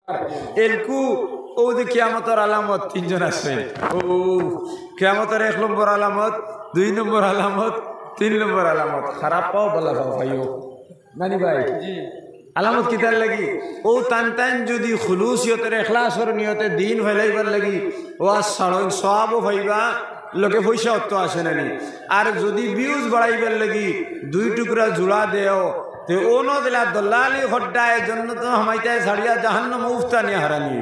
এলকু ও যে কিয়ামতের আলামত তিনজন আছে। ও কিয়ামতের 1 নম্বর আলামত, 2 নম্বর আলামত, 3 নম্বর আলামত। খারাপ পাও ভালো পাও ভাইও নানি ভাই আলামত কিতার লাগি ও টান টান যদি খুলুসিয়তের এখলাসর নিয়তে দিন ফেলাইবার লাগি ও সাড়ন সবও ভাইবা লোকে পয়সা অত আসে নানি। আর যদি ভিউজ বাড়াইবার লাগি 2 টুকরা জোড়া দেও তে ও ন দিলা দল্লালি হড্ডায় জন্য তো হামাইতায় ছাড়িয়া জাহান্নাম উফতানি হারানি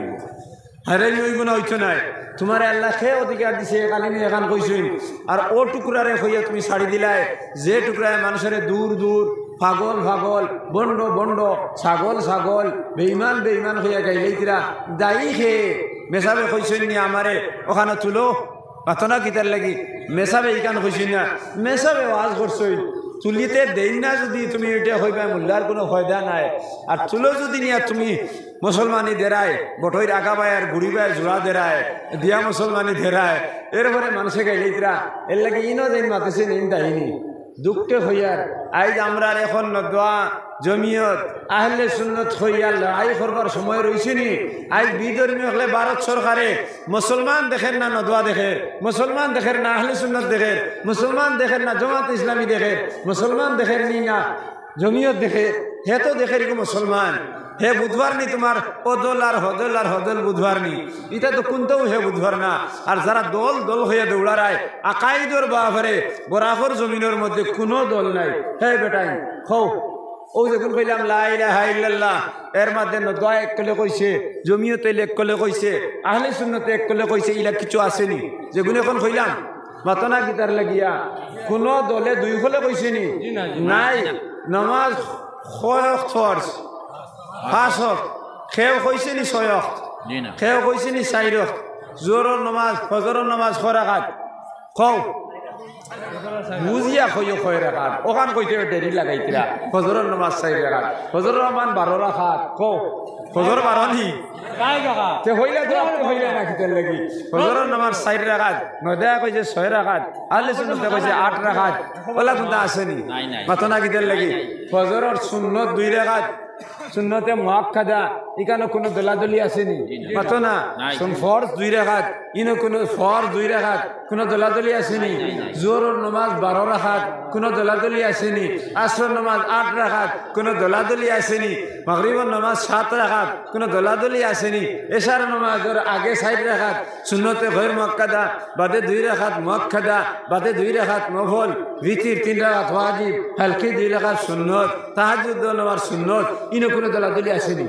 হারানি হইব না হইতো নাই। তোমার আল্লাহ খেয়ে অধিকার দিছে কালিমি এখান কইছেন। আর ও টুকরারে হইয়া তুমি ছাড়ি দিলাই যে টুকরায় মানুষের দূর দূর পাগল পাগল বন্ড বন্ড ছাগল ছাগল বেইমান বেইমান হইয়া গাইলেইতিরা দায়ী খেয়ে মেসাবে কইছেন নি আমারে ওখানে তুলো পাতনা কিতার লাগি মেসাবে ইকান কইছেন না মেসাবে ওয়াজ করছই তুলিতে দেই না যদি তুমি এটা হইবা মোল্লার কোনো ফায়দা নাই। আর তুলো যদি নিয়া তুমি মুসলমানি দেরায় বটইর আগা বায়ার গুড়ি বায় জোড়া দেরায় দিয়া মুসলমানি দেরায় এরপরে মানুষে গাইলেইতিরা এর লাগে ইনো যেন মাতেছে নিন দাইনি দুঃখে হইয়ার আজ আমরা এখন দোয়া জমিয়ত আহলে সুন্নত হইয়া লড়াই করবার সময় রয়েছে নি। আজ বিধর্মী হলে ভারত সরকারে মুসলমান দেখেন না নদোয়া দেখে, মুসলমান দেখেন না আহলে সুন্নত দেখে, মুসলমান দেখেন না জামাত ইসলামী দেখে, মুসলমান দেখেন নি না জমিয়ত দেখে, হে তো দেখে রিকো মুসলমান হে বুধবার নি তোমার অদল আর হদল আর হদল বুধবার নি এটা তো কোনটাও হে বুধবার না। আর যারা দল দল হইয়া দৌড়ারায় আকাইদর বাহারে বরাবর জমিনের মধ্যে কোনো দল নাই। হে বেটাই খৌ ও যখন কইলাম লা ইলাহা ইল্লাল্লাহ এর মধ্যে দোয়া এক কলে কইছে, জমিয়তে এক কলে কইছে, আহলে সুন্নতে এক কলে কইছে, ইলা কিছু আসেনি যেগুলো এখন কইলাম মাতনা গীতার লাগিয়া কোন দলে 2 কলে কইছে নি নাই। নামাজ ফরজ 5 ওয়াক্ত খেও কইছে নি 6 ওয়াক্ত খেও কইছে নি 4 ওয়াক্ত জোহরের নামাজ ফজরের নামাজ 6 রাকাত কও বুঝিয়া কইও 6 রাকাত ওখান কইতে দেরি লাগাইতিরা ফজরের নামাজ 4 রাকাত ফজরের নামাজ 12 রাকাত কও ফজর 12 নি কাই জায়গা তে হইলা তো হইলা না কিতার লাগি ফজরের নামাজ 4 রাকাত নদা কইছে 6 রাকাত আহলে সুন্নাতে কইছে 8 রাকাত ওলা কোনটা আসেনি মাতনা কিতার লাগি ফজরের সুন্নত 2 রাকাত সুন্নতে মুআক্কাদা ইকানো কোনো দলাদলি আসেনি মাতনা ফরজ 2 রাকাত ইনো কোনো ফরজ 2 রাকাত কোনো দলাদলি আসেনি জোহরের নামাজ 12 রাকাত কোনো দলাদলি আসেনি আসর নামাজ 8 রাকাত কোনো দলাদলি আসেনি মাগরিবের নামাজ 7 রাকাত কোনো দলাদলি আসেনি এশার নামাজের আগে 4 রাকাত সুন্নতে গয়র মুআক্কাদা বাদে 2 রাকাত মুআক্কাদা বাদে 2 রাকাত নফল বিতির 3 রাকাত ওয়াজিব হালকি 2 রাকাত সুন্নত তাহাজ্জুদ নামাজ সুন্নত ইনো কোনো দলাদলি আসেনি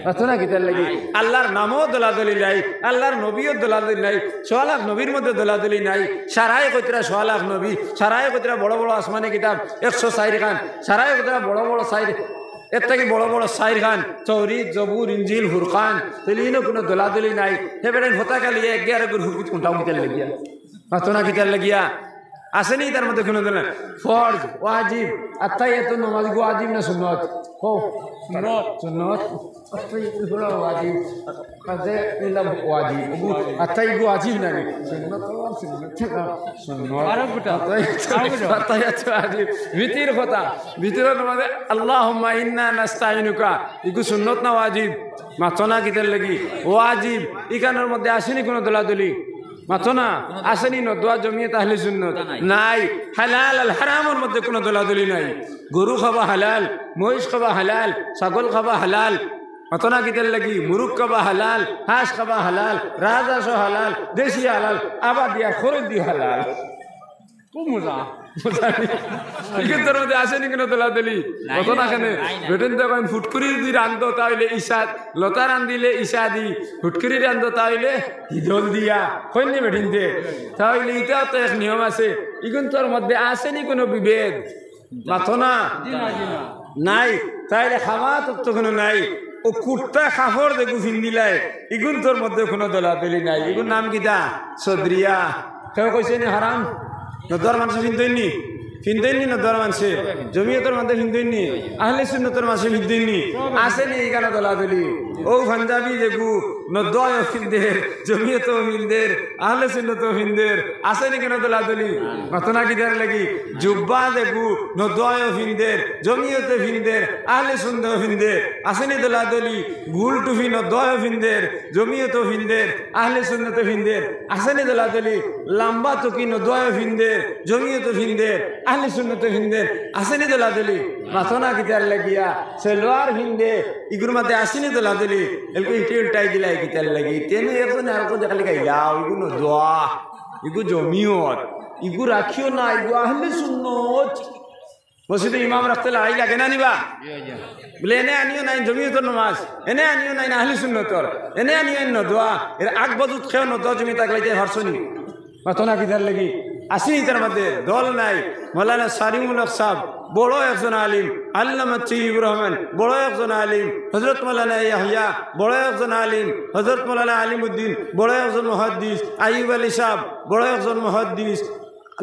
মাতনা কিতার লাগি আল্লাহর নামও দলাদলি নাই, আল্লাহর নবীও দলাদলি নাই, 100 লাখ নবীর মধ্যে দলাদলি নাই। সারাই কইতরা 100 লাখ নবী, সারাই কইতরা বড় বড় আসমানি কিতাব 104 খান, সারাই কইতরা বড় বড় 4 এর থেকে বড় বড় 4 খান তৌরিত জবুর ইনজিল ফুরকান তেলিনো কোনো দলাদলি নাই। হে বেটাই হতা কালি 11 গুর হুকুম কোনটাও কিতার লাগিয়া মাতনা কিতার লাগিয়া আসেনি তার মধ্যে কোনো দল ফরজ ওয়াজিব আত্তাহিয়াতুন নামাজ গো ওয়াজিব না সুন্নত কও সুন্নত সুন্নত আত্তাহিয়াতুল হলো ওয়াজিব কাজে ইলা ওয়াজিব আত্তাহিয়াতু ওয়াজিব না সুন্নত সুন্নত আরবটা আত্তাহিয়াতু ওয়াজিব ভিতর কথা ভিতরের নামাজে আল্লাহুম্মা ইন্না নাস্তাইনুকা ইগু সুন্নত না ওয়াজিব মাতনা কিতার লাগি ওয়াজিব ইকানোর মধ্যে আসেনি কোনো দলাদলি মাতনা আসেনি না দোয়া জমিয়ত আহলে সুন্নত নাই। হালাল আল হারামের মধ্যে কোনো দলাদলি নাই। গরু খাবা হালাল, মহিষ খাবা হালাল, ছাগল খাবা হালাল মাতনা কিতার লাগি মুরুগ খাবা হালাল, হাঁস খাবা হালাল, রাজহাঁস হালাল, দেশি হালাল, আবার দিয়া খরচ দি হালাল। খুব মজা তোর মধ্যে আসেনি কেন দলাদলি মাতনা খানে বেটেন তো ফুটকুরি যদি রান্ধো তাহলে ইসাদ লতা রান্ধিলে ইসা দি ফুটকুরি রান্ধো তাহলে হিদল দিয়া কইনি বেটিন দে তাহলে এটাও তো এক নিয়ম আছে। ইগুন তোর মধ্যে আসেনি কোনো বিভেদ মাতনা নাই তাইলে খাওয়া তো কোনো নাই। ও কুর্তা কাপড় দেখু ফিন্দিলাই ইগুন তোর মধ্যে কোনো দলাদলি নাই। ইগুন নাম কিতা সদরিয়া কেউ কইছে নি হারাম নদর মানুষ ফিনদইনি ফিনদইনি নদর মানুষে জমিয়তের মধ্যে ফিনদইনি আহলে সুন্নতের মানুষে ফিনদইনি আসেনি এখানে দলাদলি ও পাঞ্জাবি দেখু নদয় ফিন্দের জমিয়ত ফিন্দের আহলে সুন্নত ফিন্দের আসেনি কেন দলাদলি ঘটনা কিদার লাগি জুব্বা দেখু নদয় ফিন্দের জমিয়ত ফিন্দের আহলে সুন্নত ফিন্দের আসেনি দলাদলি গুল টুফি নদয় ফিন্দের জমিয়ত ফিন্দের আহলে সুন্নত ফিন্দের আসেনি দলাদলি লম্বা টুকি নদয় ফিন্দের জমিয়ত ফিন্দের আহলে সুন্নত ফিন্দের আসেনি দলাদলি ঘটনা কিদার লাগিয়া সেলওয়ার ফিন্দে ইগুর মধ্যে আসেনি দলাদলি এলকো ইটি উল্টাই দিলাই কিতার লাগি তেনে একজন আর কো দেখালি গাইলাও ইগু নদোয়া ইগু জমিয়ত ইগু রাখিও না ইগু আহলে সুন্নত মসজিদে ইমাম রাখতে আই লাগে না নিবা বলে এনে আনিও নাই জমিয়তর নামাজ এনে আনিও নাই আহলে সুন্নতর এনে আনিও নদোয়া এর আগ বজুত খেও নদোয়া জমি তাকলাইতে হরসনি মাথনা কিতার লাগি আসেনি তার মধ্যে দল নাই মৌলানা সারিমুল হক সাহেব বড় একজন আলিম আল্লামা তৈয়বুর রহমান বড় একজন আলিম হযরত মৌলানা ইয়াহইয়া বড় একজন আলিম হযরত মৌলানা আলিমউদ্দিন বড় একজন মুহাদ্দিস আইয়ুব আলী সাহেব বড় একজন মুহাদ্দিস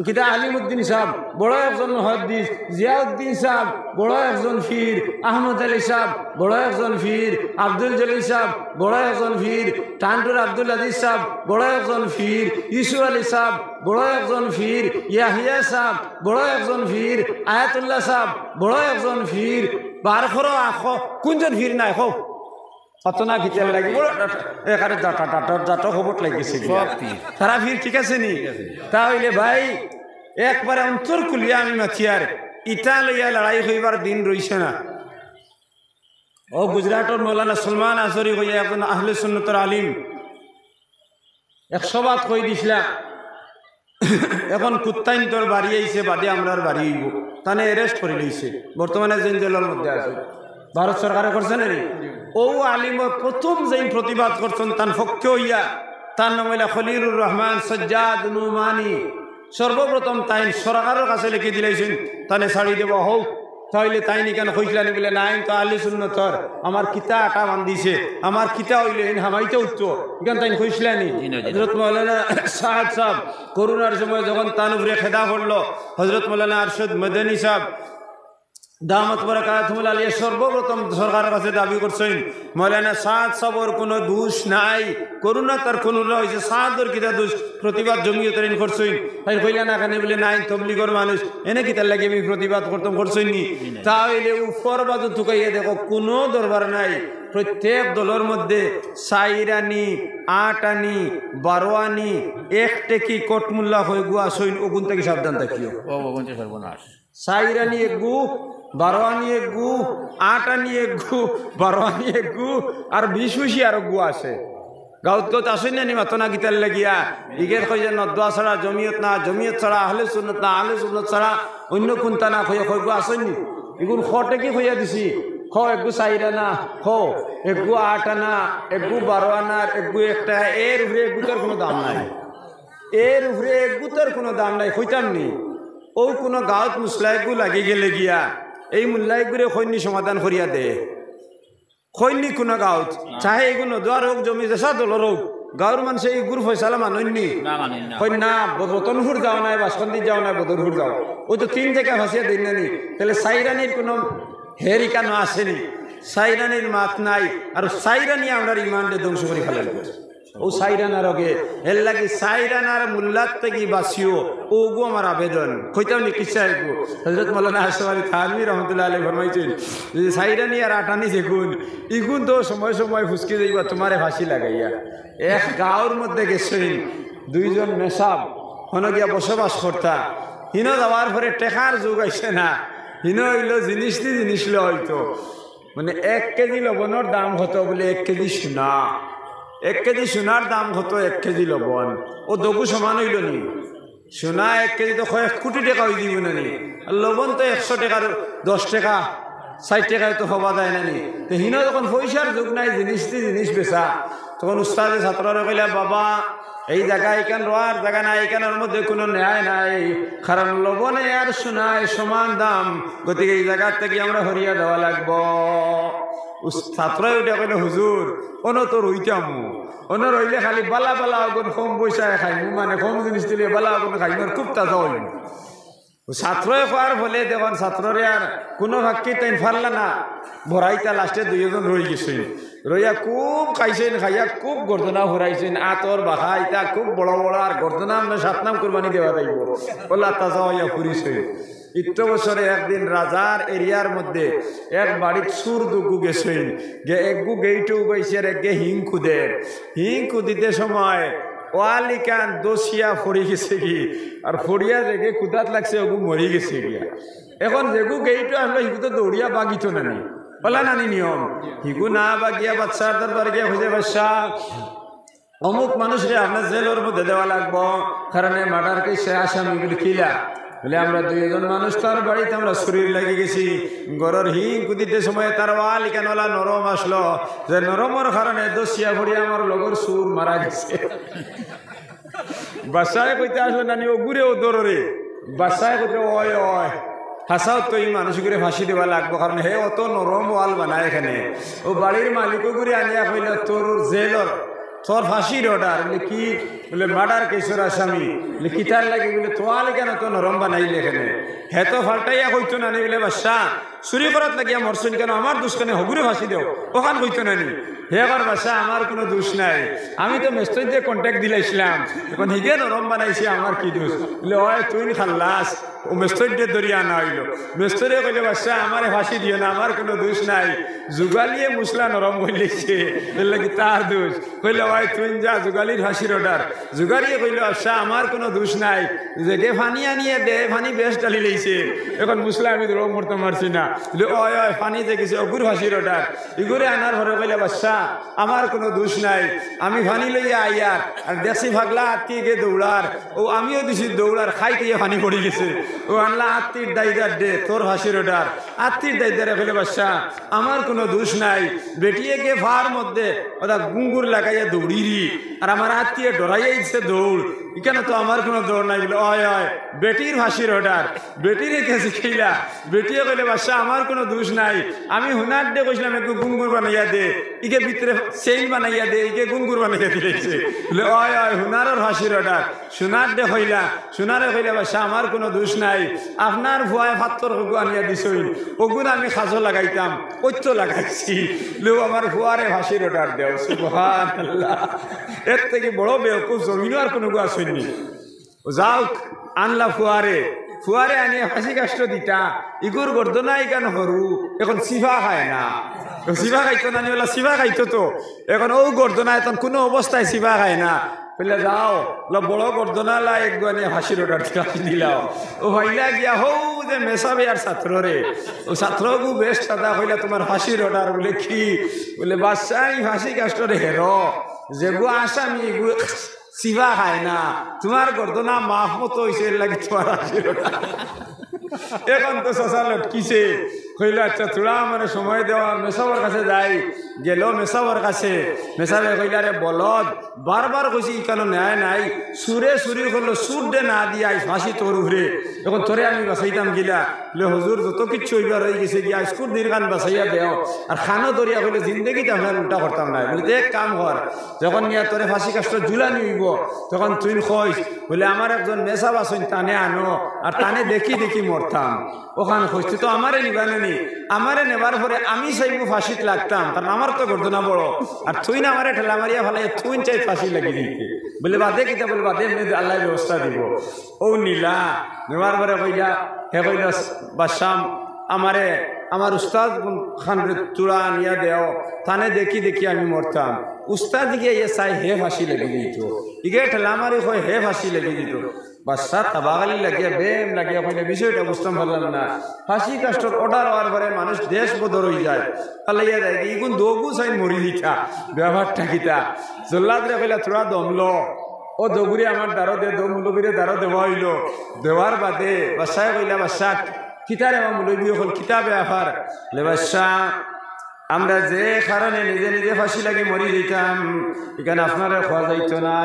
কিতা আলিমউদ্দিন সাহেব বড় একজন মুহাদ্দিস জিয়াউদ্দিন সাহেব বড় একজন পীর আহমদ আলী সাহেব বড় একজন পীর আব্দুল জলিল সাহেব বড় একজন পীর টান্টুর আব্দুল আজিজ সাহেব বড় একজন পীর ইউসুফ আলী সাহেব বড় একজন পীর ইয়াহিয়া সাহেব বড় একজন পীর আয়াতুল্লাহ সাহেব বড় একজন পীর বারখর আখ কোনজন পীর নাই খো অতনা ভিতর লাগি এখানে জাটা খবর লাগিছে সারা ভিড় ঠিক আছে নি তাহলে ভাই একবারে অন্তর খুলিয়া আমি মাথিয়ার ইটা লইয়া লড়াই হইবার দিন রইছে না ও গুজরাটর মৌলানা সলমান আজরি হইয়া একজন আহলে সুন্নতর আলিম 100 বাত কই দিছিলা এখন কুত্তাইন তোর বাড়ি আইছে বাদে আমরার বাড়ি হইব তানে অ্যারেস্ট করে লইছে বর্তমানে জেলের মধ্যে আছে ভারত সরকারে করছে না রে ও আলিম প্রথম যেই প্রতিবাদ করছেন তার পক্ষে হইয়া তার নাম হইলা খলিলুর রহমান সজ্জাদ নুমানি সর্বপ্রথম তাই সরকারের কাছে লিখে দিলেছেন তানে ছাড়ি দেব হোক তাহলে তাই নি কেন কইসলানি বলে নাই তো আহলে সুন্নতর আমার কিতা আটা বান্ধিছে আমার কিতা হইলে হামাইতে উঠতো কেন তাই কইসলানি হযরত মাওলানা সাদ সাহেব করোনার সময় যখন তার উপরে খেদা পড়লো হযরত মাওলানা আরশদ মদনী সাহেব দামত বরকাতুল আলিয়া সর্বপ্রথম সরকারের কাছে দাবি করছেন মাওলানা সাদ সাহেবের কোনো দোষ নাই করোনা তার কোনো হয়েছে সাদর কিতা দোষ প্রতিবাদ জমিয়তরিন করছেন তাই কইলা না কেন বলে নাই তবলিগর মানুষ এনে কিতার লাগে আমি প্রতিবাদ করতাম করছেন নি তাহলে উপর বাজু ঠুকাইয়া দেখো কোনো দরবার নাই প্রত্যেক দলের মধ্যে 4 আনি 8 আনি 12 আনি 1 টেকি কোটমুল্লা হয়ে গুয়া সইন ওগুন থেকে সাবধান থাকিও ও ওগুন থেকে সর্বনাশ 4 আনি এক গু 12 আনি এক গু 8 আনি এক গু 12 আনি এক গু আর 20 আর গু আছে গাঁত আসেন না মাতনা গীতার লাগিয়া ইগের কই যে নদোয়া ছাড়া জমিয়ত না জমিয়ত ছাড়া আহলে সুন্নত না আহলে সুন্নত ছাড়া অন্য কোনটা না কই কই গু আসেন নি ইগুন খটে কি কইয়া দিছি খ একগু 4 আনা খ একগু 8 আনা একগু 12 আনা একগু একটা এর উপরে একগুতের কোনো দাম নাই এর উপরে একগুতের কোনো দাম নাই কইতাম নি ও কোনো গাঁত মুসলাইগু লাগি গেলে গিয়া এই মুল্লাইগুরে খৈনি সমাধান করিয়া দে খৈনি কোনো গাঁত চাহে এগুলো দোয়ার হোক জমি দেশা দলের হোক গাঁর মানুষ এই গুর ফয়সালা মাননি কই না রতনপুর যাও নাই বাসন্তী যাও নাই বদরপুর যাও ওই তো 3 জায়গা ফাঁসিয়া দিন নানি তাহলে সাইরানির কোনো হেরিকানো আসেনি সাইরানির মাত নাই আর সাইরানি আমরা ইমানকে ধ্বংস করে ফেলাল ও সাইরানার আগে এর লাগি সাইরানার মুল্লাত থেকে বাঁচিও ওগো আমার আবেদন কইতাম নি কিসা এগো হযরত মাওলানা হাশিম আলী থানভী রাহমাতুল্লাহ আলাইহি ফরমাইছেন যে সাইরানি আর আটানি যেগুন ইগুন তো সময় সময় ফুসকে যাইবা তোমারে ফাঁসি লাগাইয়া এক গাঁওর মধ্যে গেছেন 2 জন মেসাব হন গিয়া বসবাস করতা হিন যাওয়ার পরে টেকার যুগ আইছে না হিন হইল জিনিস দি জিনিস ল হইতো মানে 1 কেজি লবণের দাম হতো বলে 1 কেজি সোনা 1 কেজি সোনার দাম হতো 1 কেজি লবণ ও দগু সমান হইল নি সোনা 1 কেজি তো 1 কোটি টাকা হয়ে দিব না নি আর লবণ তো 100 টাকার 10 টাকা 60 টাকায় তো হওয়া যায় না নি তো হিন যখন পয়সার যুগ নাই জিনিস দি জিনিস বেচা তখন উস্তাদে ছাত্ররা কইলা বাবা এই জায়গা এখান রোয়ার জায়গা নাই এখানের মধ্যে কোনো ন্যায় নাই কারণ লবণে আর সোনায় সমান দাম গতিকে এই জায়গার থেকে আমরা হরিয়া দেওয়া লাগবো ছাত্রই উঠে কইলে হুজুর অন তো রইতামু অন রইলে খালি বালা বালা আগুন কম পয়সায় খাইমু মানে কম জিনিস দিলে বালা আগুন খাইমুর খুব তাজা হইল ছাত্রই খাওয়ার ফলে দেখুন ছাত্ররে আর কোনো ভাক্কি তাই ফারলা না ভরাইতা লাস্টে 2 জন রয়ে গেছে রইয়া খুব খাইছেন, খাইয়া খুব গর্দনা ঘুরাইছেন, আতর বাহা ইটা খুব বড় বড়, আর গর্দনা আমরা 7 নাম কুরবানি দেওয়া যাইব ওলা তাজা হইয়া ফুরিছে। ইত্য বছরে একদিন রাজার এরিয়ার মধ্যে এক বাড়ির সুর দুগু গেছেন, একগু গেইটে উবাইছে আর একগে হিং খুদের, হিং খুদিতে সময় ওয়ালিকান দোষিয়া ফড়ি গেছে কি, আর ফড়িয়া দেখে কুদাত লাগছে ওগু মরি গেছে গিয়া। এখন যেগু গেইটে আসলো হিগু তো দৌড়িয়া বাগিত নানি বলা নানি নিয়ম, হিগু না বাগিয়া বাচ্চার দরবারে গিয়া খুঁজে বাচ্চা অমুক মানুষকে আপনার জেলের মধ্যে দেওয়া লাগবো, কারণে মার্ডার কেসে আসামি বলে কিলা বলে আমরা 2জন মানুষ তার বাড়িতে আমরা শরীর লেগে গেছি, গরর হিং কুদিতে সময় তার ওয়ালিকানওয়ালা নরম আসলো, যে নরমর কারণে দোষিয়া ভরিয়া আমার লগর সুর মারা গেছে। বাসায় কইতে আসলো নানি ও ঘুরে ও দৌড়রে, বাসায় কইতে ওয় ওয় হাসাও তো এই মানুষগুলো ফাঁসি দেওয়া লাগবো, কারণ হে অত নরম ওয়াল বানায় এখানে। ও বাড়ির মালিকও ঘুরে আনিয়া কইল তোর জেলর তোর ফাঁসির অর্ডার বলে কি, বলে মার্ডার কেসের আসামি বলে কিতার লাগে, বলে তোয়ালে কেন তো নরম বানাইলে এখানে, হে তো ফাল্টাইয়া কইতো নানি বলে বাসা চুরি করাত লাগিয়া মরছেন কেন, আমার দোষ কেন, হগুরে ফাঁসি দেও ওখান কইতো নানি। হে আবার বাসা আমার কোনো দোষ নাই, আমি তো মেস্টর দিয়ে কন্ট্যাক্ট দিলাইছিলাম, এখন হিগে নরম বানাইছি, আমার কি দোষ, বলে ওই তুই খাল্লাস, ও মেস্টর দিয়ে দরিয়া আনা হইল। মেস্তরে কইলে বাসা আমারে ফাঁসি দিও না, আমার কোনো দোষ নাই, যুগালিয়ে মুসলা নরম হইলেছে বললে কি তার দোষ, কইলে ওই তুই যা যুগালির ফাঁসির অর্ডার। যুগালিয়ে কইল বাসা আমার কোনো দোষ নাই, যে গে ফানি আনিয়ে দে, ফানি বেশ ডালি লইছে, এখন মুসলা আমি রোগ মরতে মারছি না, বলে ওই ওই ফানি দেখেছে অগুর ফাঁসির অর্ডার। ইগুরে আনার ঘরে কইলে বাসা আমার কোনো দোষ নাই, আমি ফানি লইয়া আইয়ার আর দেখছি ভাগলা আত্মি গে দৌড়ার, ও আমিও দিছি দৌড়ার, খাইতে ফানি পড়ে গেছে, ও আনলা আত্মীর দায়িদার দে তোর ফাঁসির অর্ডার। আত্মীর দায়িদারে ফেলে বাসা আমার কোনো দোষ নাই, বেটিয়ে গে ফার মধ্যে ওটা গুঙ্গুর লাগাইয়া দৌড়িরি, আর আমার আত্মীয় ডরাইয়া দিচ্ছে দৌড়, এখানে তো আমার কোনো দৌড় নাই, বলে অয় অয় বেটির ফাঁসির অর্ডার, বেটির গেছে খেলা। বেটিয়ে কইলে বাসা আমার কোনো দোষ নাই, আমি হুনার দে কইছিলাম একটু গুঙ্গুর বানাইয়া দে, ইকে ভিতরে চেইন বানাইয়া দে, ইকে গুঙ্গুর বানাইয়া দিয়েছে, বলে অয় অয় হুনারের ফাঁসির অর্ডার। সোনার দে হইলা, সোনারে কইলে বাসা আমার কোনো দোষ নাই, আপনার ভুয়ায় ফাত্তর হগু আনিয়া দিছই, ওগুন আমি খাজো লাগাইতাম ঐত্য লাগাইছি, লো আমার ভুয়ারে ফাঁসির অর্ডার দেও। সুবহানাল্লাহ, এর থেকে বড় বেওকুফ জমিনও আর কোনো গু আসেনি। যাও আনলা ফুয়ারে, ফুয়ারে আনিয়ে ফাঁসি কাষ্ট দিতা, ইগুর গর্দনাই কেন হরু, এখন সিফা খায় না, সিফা খাইতো না নিলা, সিফা খাইতো তো, এখন ও গর্দনা এখন কোনো অবস্থায় সিফা খায় না, বলে যাও বড় গর্দনা লাই এক গানে ফাঁসির অর্ডার দিলাও। ও হইলা গিয়া হৌ যে মেসাবে আর ছাত্র রে, ও ছাত্র গু বেশ দাদা হইলা তোমার ফাঁসির অর্ডার, বলে কি, বলে বাদশাহ ফাঁসি কাষ্টরে হের, যেগু আসামি এগু সিভা খায় না, তোমার গর্দনা মাফ মতো হয়েছে লাগে তোমার ফাঁসির অর্ডার। এখন তো শশা লটকিছে, কইলা আচ্ছা তোরা মানে সময় দেওয়া, মেসাবর কাছে যাই, গেল মেসাবর কাছে, মেসাবে কইলা রে বলদ বারবার কইছি কেন ন্যায় নাই, সুরে চুরি করলো, সুর দে না দিয়া ফাঁসি তোর উঠে, এখন তোরে আমি বাঁচাইতাম গিলা, বলে হুজুর যত কিচ্ছু হইবার হয়ে গেছে গিয়া স্কুল দিন খান বাঁচাইয়া দেও, আর খানো দরিয়া কইলে জিন্দগিতে আপনার উল্টা করতাম না, বলে এক কাম কর, যখন গিয়া তোরে ফাঁসি কাষ্ট ঝুলানি হইব তখন তুই কইস বলে আমার একজন মেসাব আসেন টানে আনো, আর টানে দেখি দেখি মরতাম, ওখানে খুঁজতে তো আমারে নিবানে নি, আমারে নেবার পরে আমি চাইব ফাঁসিত লাগতাম, কারণ আমার তো গর্দনা বড়, আর তুই না আমারে ঠেলা মারিয়া ফেলাই তুই চাই ফাঁসি লাগি দিতে, বলে বাদে কিতা, বলে বাদে আল্লাহ ব্যবস্থা দিব। ও নীলা নেবার পরে কইলা, হে কইলা বাসাম আমারে আমার উস্তাদ খান চূড়া আনিয়া দেও, থানে দেখি দেখি আমি মরতাম, উস্তাদ গিয়ে ইয়ে চাই হে ফাঁসি লেগে দিত, ইগে ঠেলা মারি হয় হে ফাঁসি লেগে দিত। বাদশাহ তাবাগালি লাগিয়া বেম লাগিয়া কইলে বিষয়টা বুঝতাম পারলাম না, ফাঁসি কাষ্টর অর্ডার হওয়ার পরে মানুষ দেশ বদর হয়ে যায়, পালাইয়া যায়, ইগুন দগু চাই মরি দিতা, ব্যবহারটা কিতা, জল্লাদরে কইলা তোরা দমল, ও দগুরি আমার দ্বারো দে, দমুলগিরে দ্বারো দেওয়া হইল, দেওয়ার বাদে বাদশাহ কইলা বাদশাহ কিতারে আমার মুলবি হল কিতাবে আফার, লে বাদশাহ আমরা যে কারণে নিজে নিজে ফাঁসি লাগি মরি দিতাম, এখানে আপনারা খোয়া যাইতো না,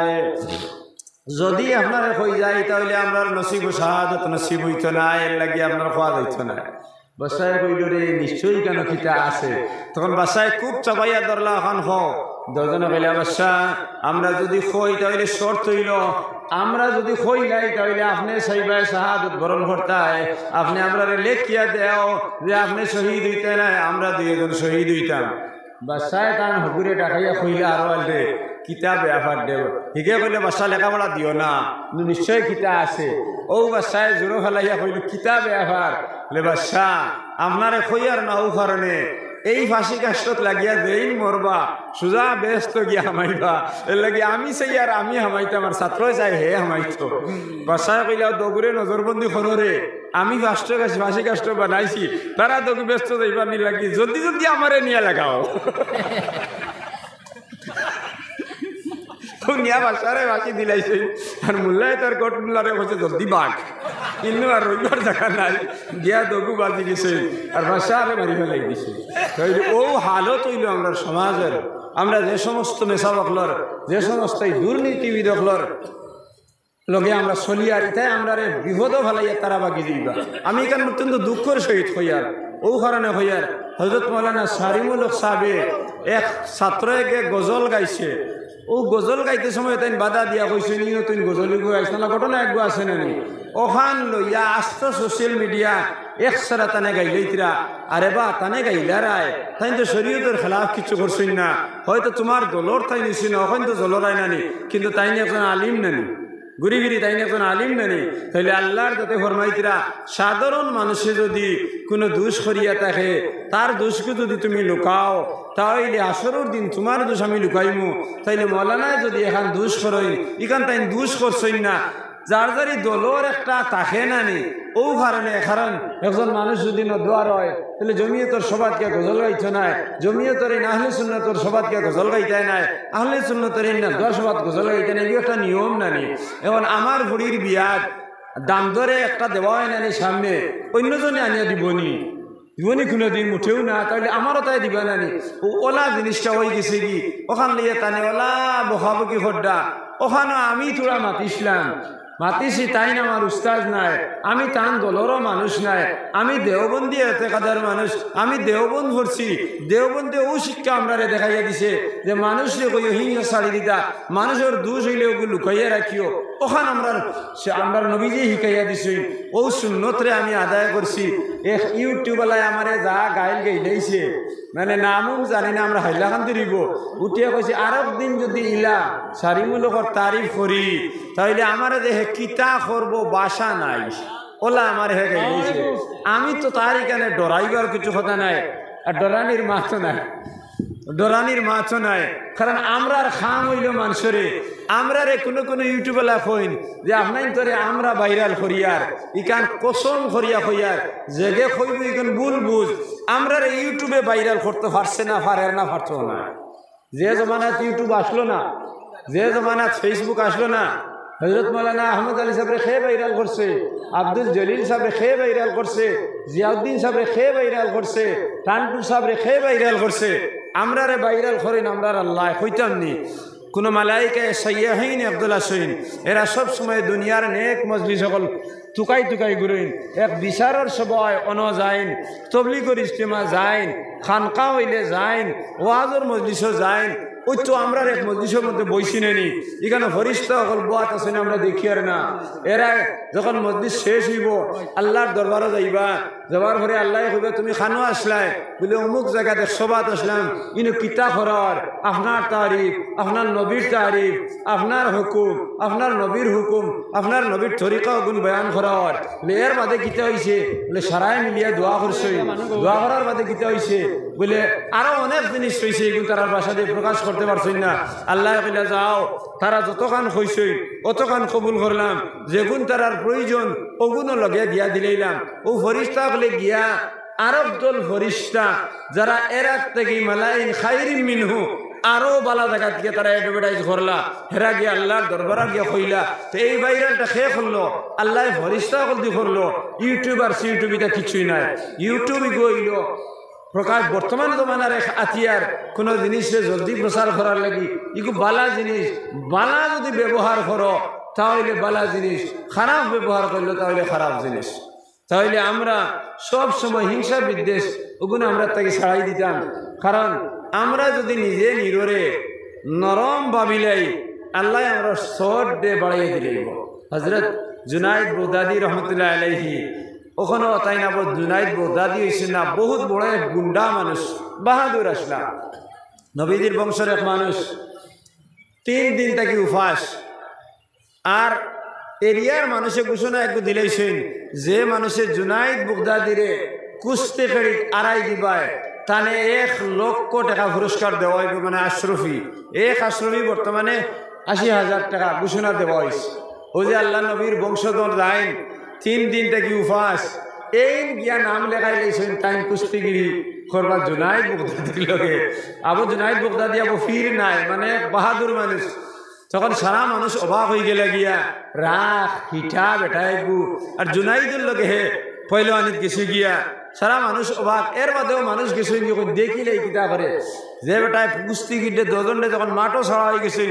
যদি আপনারা হয়ে যায় তাহলে আমরা নসিব শাহাদত নসিব হইতো না, এর লাগি আপনার খোয়া যাইতো না। বাসায় কইল রে নিশ্চয়ই কেন খিতা আছে, তখন বাসায় খুব চাপাইয়া ধরলা, এখন দশজনে কইলা বাদশাহ আমরা যদি খই তাহলে শর্ত হইল, আমরা যদি খই নাই তাহলে আপনি সাইবায় শাহাদত বরণ করতায়, আপনি আমরা লেখিয়া দেও যে আপনি শহীদ হইতে নাই, আমরা 2জন শহীদ হইতাম। বাসায় তান হগুরে ডাকাইয়া কইলা আরো আলরে কিতাব ব্যাপার দেব হিগে কইলে বাসা লেখাপড়া দিও না নিশ্চয় কিতা আছে ও বাসায় জোরো ফেলাইয়া কইল কিতাব ব্যাপার লে বাসা আপনারে কইয়ার না ও কারণে এই ফাঁসি কাষ্টত লাগিয়া দেই মরবা সুজা ব্যস্ত গিয়া হামাইবা এর লাগি আমি চাই আর আমি হামাইতে আমার ছাত্র চাই হে হামাইত বাসায় কইলা দগুরে নজরবন্দি খনরে আমি ফাঁসি কাষ্ট বানাইছি তারা দগু ব্যস্ত যাইবা নি লাগি জলদি জলদি আমারে নিয়ে লাগাও নিয়া বাসারে বাকি দিলাইছে আর মোল্লায় তার কোট মোল্লারে বলছে জলদি বাঘ কিন্তু আর রবিবার দেখা নাই গিয়া দগু বাজি গেছে আর বাসা আরে মারি ফেলাই দিছে ও হালত হইল আমরা সমাজের আমরা যে সমস্ত মেসাবকলর যে সমস্ত দুর্নীতিবিদকলর লগে আমরা চলি আর তাই আমরা বিপদও ফেলাইয়া তারা বাকি দিবা আমি এখানে অত্যন্ত দুঃখের সহিত হইয়ার ও কারণে হইয়ার হজরত মৌলানা সারিমুল হক সাহেবে এক ছাত্রকে গজল গাইছে ও গজল গাইতে সময় তাই বাধা দিয়া কইছে নি তুই গজলি গাইছ না ঘটনা একগু আছে না নি ওখান লইয়া আস্ত সোশ্যাল মিডিয়া একসারা তানে গাইলেইতরা আরে বা তানে গাইলারায় তাই তো শরীয়তের খেলাফ কিছু করছেন না হয়তো তোমার দলর তাই নিছি না ওখান তো জলরাই নানি কিন্তু তাই নিয়ে একজন আলিম নানি গুরিগিরি তাই একজন আলিম নানি তাহলে আল্লাহর যাতে ফরমাইতরা সাধারণ মানুষে যদি কোনো দোষ করিয়া থাকে তার দোষকে যদি তুমি লুকাও তাহলে আসরের দিন তোমার দোষ আমি লুকাইমু তাইলে মৌলানায় যদি এখান দোষ করই এখান তাই দোষ করছই না যার যারি দলর একটা তাকে নানি ও কারণে কারণ একজন মানুষ যদি নদোয়ার হয় তাহলে জমিয়তর সবাদকে গজল গাইছ নাই জমিয়তর এই আহলে সুন্নতর সবাদকে গজল গাইতে নাই আহলে সুন্নতর এই না সবাদ গজল গাইতে নাই এগুলো একটা নিয়ম নানি এখন আমার বুড়ির বিয়াত দাম ধরে একটা দেওয়া হয় নানি সামনে অন্যজনে আনিয়া দিবনি কোনো দিন উঠেও না তাহলে আমারও তাই দিবা নানি ওলা জিনিসটা হয়ে গেছে কি ওখান লিয়ে তানে ওলা বকাবকি হড্ডা ওখানে আমি তোরা মাতিছিলাম মাতিছি তাই না আমার উস্তাদ নাই আমি তান দলরও মানুষ নাই আমি দেওবন্দি এতে কাদার মানুষ আমি দেওবন্দ করছি দেওবন্দে ও শিক্ষা আমরা দেখাইয়া দিছে যে মানুষকে কই হিংসা ছাড়ি দিতা মানুষের দোষ হইলে ওগুলো লুকাইয়া রাখিও ওখান আমরা নবীজি শিখাইয়া দিছি ও সুন্নতরে আমি আদায় করছি এক ইউটিউবওয়ালায় আমারে যা গাইল গাইলাইছে মানে নামও জানি না আমরা হাইলাখান দিব উঠিয়া কইছে আরব দিন যদি ইলা সারিমুলকর তারিফ করি তাহলে আমার দেহে কিতা করবো বাসা নাই ওলা আমার হে গাইলাইছে আমি তো তার এখানে ডরাইবার কিছু কথা নাই আর ডরানির মাছও নাই ডরানির মাছও নাই কারণ আমরা আর খাম হইল মানুষরে আমরা রে কোনো ইউটিউবেলা কইন যে আপনার তোরে আমরা ভাইরাল করিয়ার ইকান কসম করিয়া কইয়ার জেগে কইব ইকান ভুল বুঝ আমরা রে ইউটিউবে ভাইরাল করতে পারছে না পারে না পারতো না যে জমানাত ইউটিউব আসলো না যে জমানাত ফেসবুক আসলো না হজরত মৌলানা আহমদ আলী সাহেব খে ভাইরাল করছে আব্দুল জলিল সাহেব খে ভাইরাল করছে জিয়াউদ্দিন সাহেব খে ভাইরাল করছে টানটু সাহেব খে ভাইরাল করছে আমরা রে ভাইরাল করেন আমরা আল্লাহ কইতাম নি কোনো মালাইকে সাইয়াহিন আব্দুল্লাহ সইন এরা সব সময় দুনিয়ার নেক মজলিস সকল টুকাই ঘুরেন এক বিচারের সবাই অন যাইন তবলিগর ইজতেমা যাইন খানকা হইলে যাইন ওয়াজর মজলিসও যাইন ওই তো আমরা এক মজলিসের মধ্যে বইছি নেনি এখানে ফরিস্তা সকল বাত আছে না আমরা দেখি আর না এরা যখন মজলিস শেষ হইব আল্লাহর দরবারও যাইবা যাবার পরে আল্লাহ কইবে তুমি খানো আসলাই বলে অমুক জায়গাতে সবাত আসলাম কিন্তু কিতা করার আপনার তারিফ আপনার নবীর তারিফ আপনার হুকুম আপনার নবীর হুকুম আপনার নবীর তরিকা গুণ বয়ান করার বলে এর বাদে কিতা হয়েছে বলে সারাই মিলিয়া দোয়া করছে দোয়া করার বাদে কিতা হয়েছে বলে আরো অনেক জিনিস রয়েছে এগুলো তার ভাষা দিয়ে প্রকাশ করতে পারছেন না আল্লাহ কইলা যাও তারা যতখান হইছে অতখান কবুল করলাম যেগুন তারার প্রয়োজন ওগুনও লগে দিয়া দিলাম ও ফরিস্তা হলে গিয়া আরব দল ফরিস্তা যারা এরাক থেকে মালাইন খাইরিন মিনহু আরো বালা জায়গা থেকে তারা অ্যাডভার্টাইজ করলা হেরা গিয়া আল্লাহর দরবারে গিয়া কইলা তো এই ভাইরালটা খেয়ে করলো আল্লাহ ফরিস্তা কলদি করলো ইউটিউব আর সিউটিউবিটা কিছুই নাই ইউটিউবই গইল প্রকাশ বর্তমান জমানার এক আতিয়ার কোনো জিনিসে জলদি প্রচার করার লাগি ইগু বালা জিনিস বালা যদি ব্যবহার করো তাহলে বালা জিনিস খারাপ ব্যবহার করলো তাহলে খারাপ জিনিস তাহলে আমরা সব সময় হিংসা বিদ্বেষ ওগুলো আমরা তাকে ছাড়াই দিতাম কারণ আমরা যদি নিজে নিররে নরম ভাবিলাই আল্লাহ আমরা সর দে বাড়াইয়া দিলাইব হজরত জুনাইদ বগদাদি রহমতুল্লাহ আলাইহি ওখানে তাই না জুনাইদ বগদাদি হয়েছে না বহুত বড় এক গুন্ডা মানুষ বাহাদুর আসলাম নবীজির বংশের এক মানুষ 3 দিন থেকে উপাস আর এরিয়ার মানুষে ঘোষণা একটু দিলেছেন যে মানুষের জুনাইদ বুগদাদিরে কুস্তে ফেরি আড়াই দিবায় তানে 1 লক্ষ টাকা পুরস্কার দেওয়া হইবে মানে আশরফি এক আশরফি বর্তমানে 80,000 টাকা ঘোষণা দেওয়া হয়েছে ও যে আল্লাহ নবীর বংশধর যাইন 3 দিন থেকে উপাস এই গিয়া নাম লেখাই লেছেন টাইম কুস্তিগিরি করবার জুনাইদ বুগদাদির লগে আবু জুনাইদ বুগদাদি আবু ফির নাই মানে বাহাদুর মানুষ তখন সারা মানুষ অবাক হয়ে গেলে গিয়া রাখ হিঠা বেটাইবু আর জুনাইদুর লগে হে পয়লওয়ানিত গেছে গিয়া সারা মানুষ অবাক এর বাদেও মানুষ গেছে যখন দেখিলে কিতা করে যে বেটায় কুস্তি গিটে দজনে যখন মাঠও ছড়া হয়ে গেছে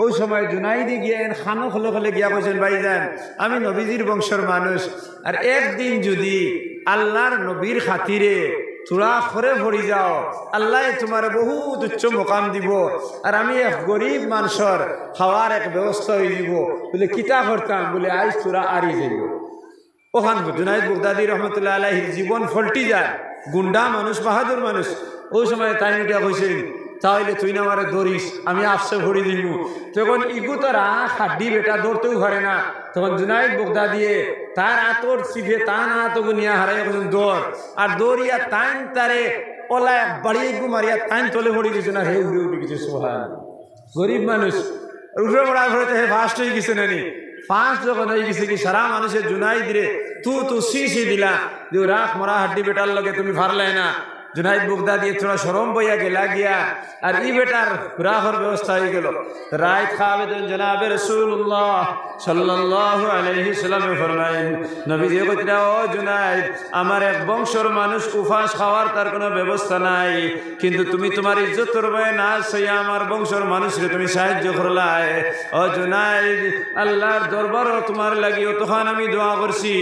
ওই সময় জুনাইদি গিয়ে খানো খলে খলে গিয়া কইছেন ভাইজান আমি নবীজির বংশের মানুষ আর একদিন যদি আল্লাহর নবীর খাতিরে তোরা করে ভরি যাও আল্লাহ তোমার বহুত উচ্চ মোকাম দিব আর আমি এক গরিব মানুষের খাওয়ার এক ব্যবস্থা হয়ে দিব বলে কিতা করতাম বলে আজ তোরা আরি যাইব ওখান জুনাইদ বুগদাদি রহমতুল্লাহ আলাইহির জীবন ফল্টি যায় গুন্ডা মানুষ বাহাদুর মানুষ ওই সময় তাই মিটা কইছেন তাহলে তুই না আমারে ধরিস আমি আফসে ভরি দিব তখন ইগু তোরা হাড্ডি বেটা ধরতেও পারে না তখন জুনাইদ বুগদাদিয়ে তার আতর চিফে তান আতগু নিয়ে হারাই দৌড় আর দৌড়িয়া তান তারে ওলা বাড়িয়ে গু মারিয়া তান তলে ভরি গেছে না হে উড়ে উঠে গেছে সোহান গরিব মানুষ উঠে পড়া ঘরে হে ফার্স্ট হয়ে গেছে নানি ফার্স্ট যখন হয়ে গেছে কি সারা মানুষের জুনাইদ রে তু সি দিলা যে রাখ মরা হাড্ডি বেটার লগে তুমি পারলে না জুনাইদ বুগদাদি থোড়া শরম বইয়া গেলা গিয়া আর ই বেটার রাহর ব্যবস্থা হয়ে গেল রাত খাবে জনাবে রাসূলুল্লাহ সাল্লাল্লাহু আলাইহি সাল্লামে ফরমায়েন নবীজি কইরা ও জুনাইদ আমার এক বংশের মানুষ উপাস খাওয়ার তার কোনো ব্যবস্থা নাই কিন্তু তুমি তোমার ইজ্জত করবে না সেই আমার বংশের মানুষকে তুমি সাহায্য করলাই ও জুনাইদ আল্লাহর দরবারও তোমার লাগিও তখন আমি দোয়া করছি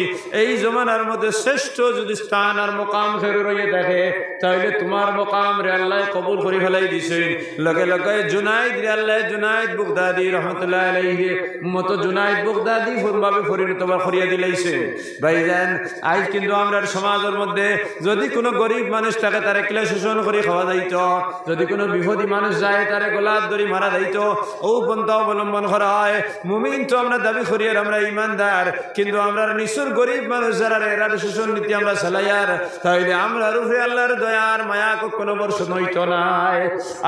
এই জমানার মধ্যে শ্রেষ্ঠ যদি স্থান আর মুকাম ফেরে রয়ে থাকে তাহলে তোমার মকাম রে আল্লাহ কবুল করে ফেলাই দিছেন লগে লগে জুনাইদ রে আল্লাহ জুনাইদ বুগদাদি রহমতুল্লাহ আলাইহি মত জুনাইদ বুগদাদি ভাবে পরিণত করিয়া দিলাইছেন ভাইজান আজ কিন্তু আমরা সমাজের মধ্যে যদি কোনো গরিব মানুষ থাকে তারে কিলা শোষণ করে খাওয়া যাইত যদি কোনো বিপদী মানুষ যায় তারে গোলাপ ধরি মারা যাইত ও পন্থা অবলম্বন করা হয় মুমিন তো আমরা দাবি করি আর আমরা ইমানদার কিন্তু আমরা নিষ্ঠুর গরিব মানুষ যারা এরা শোষণ নীতি আমরা চালাইয়ার তাহলে আমরা রূপে আল্লাহর আর মায়া কোনো বর্ষণ হইতো নাই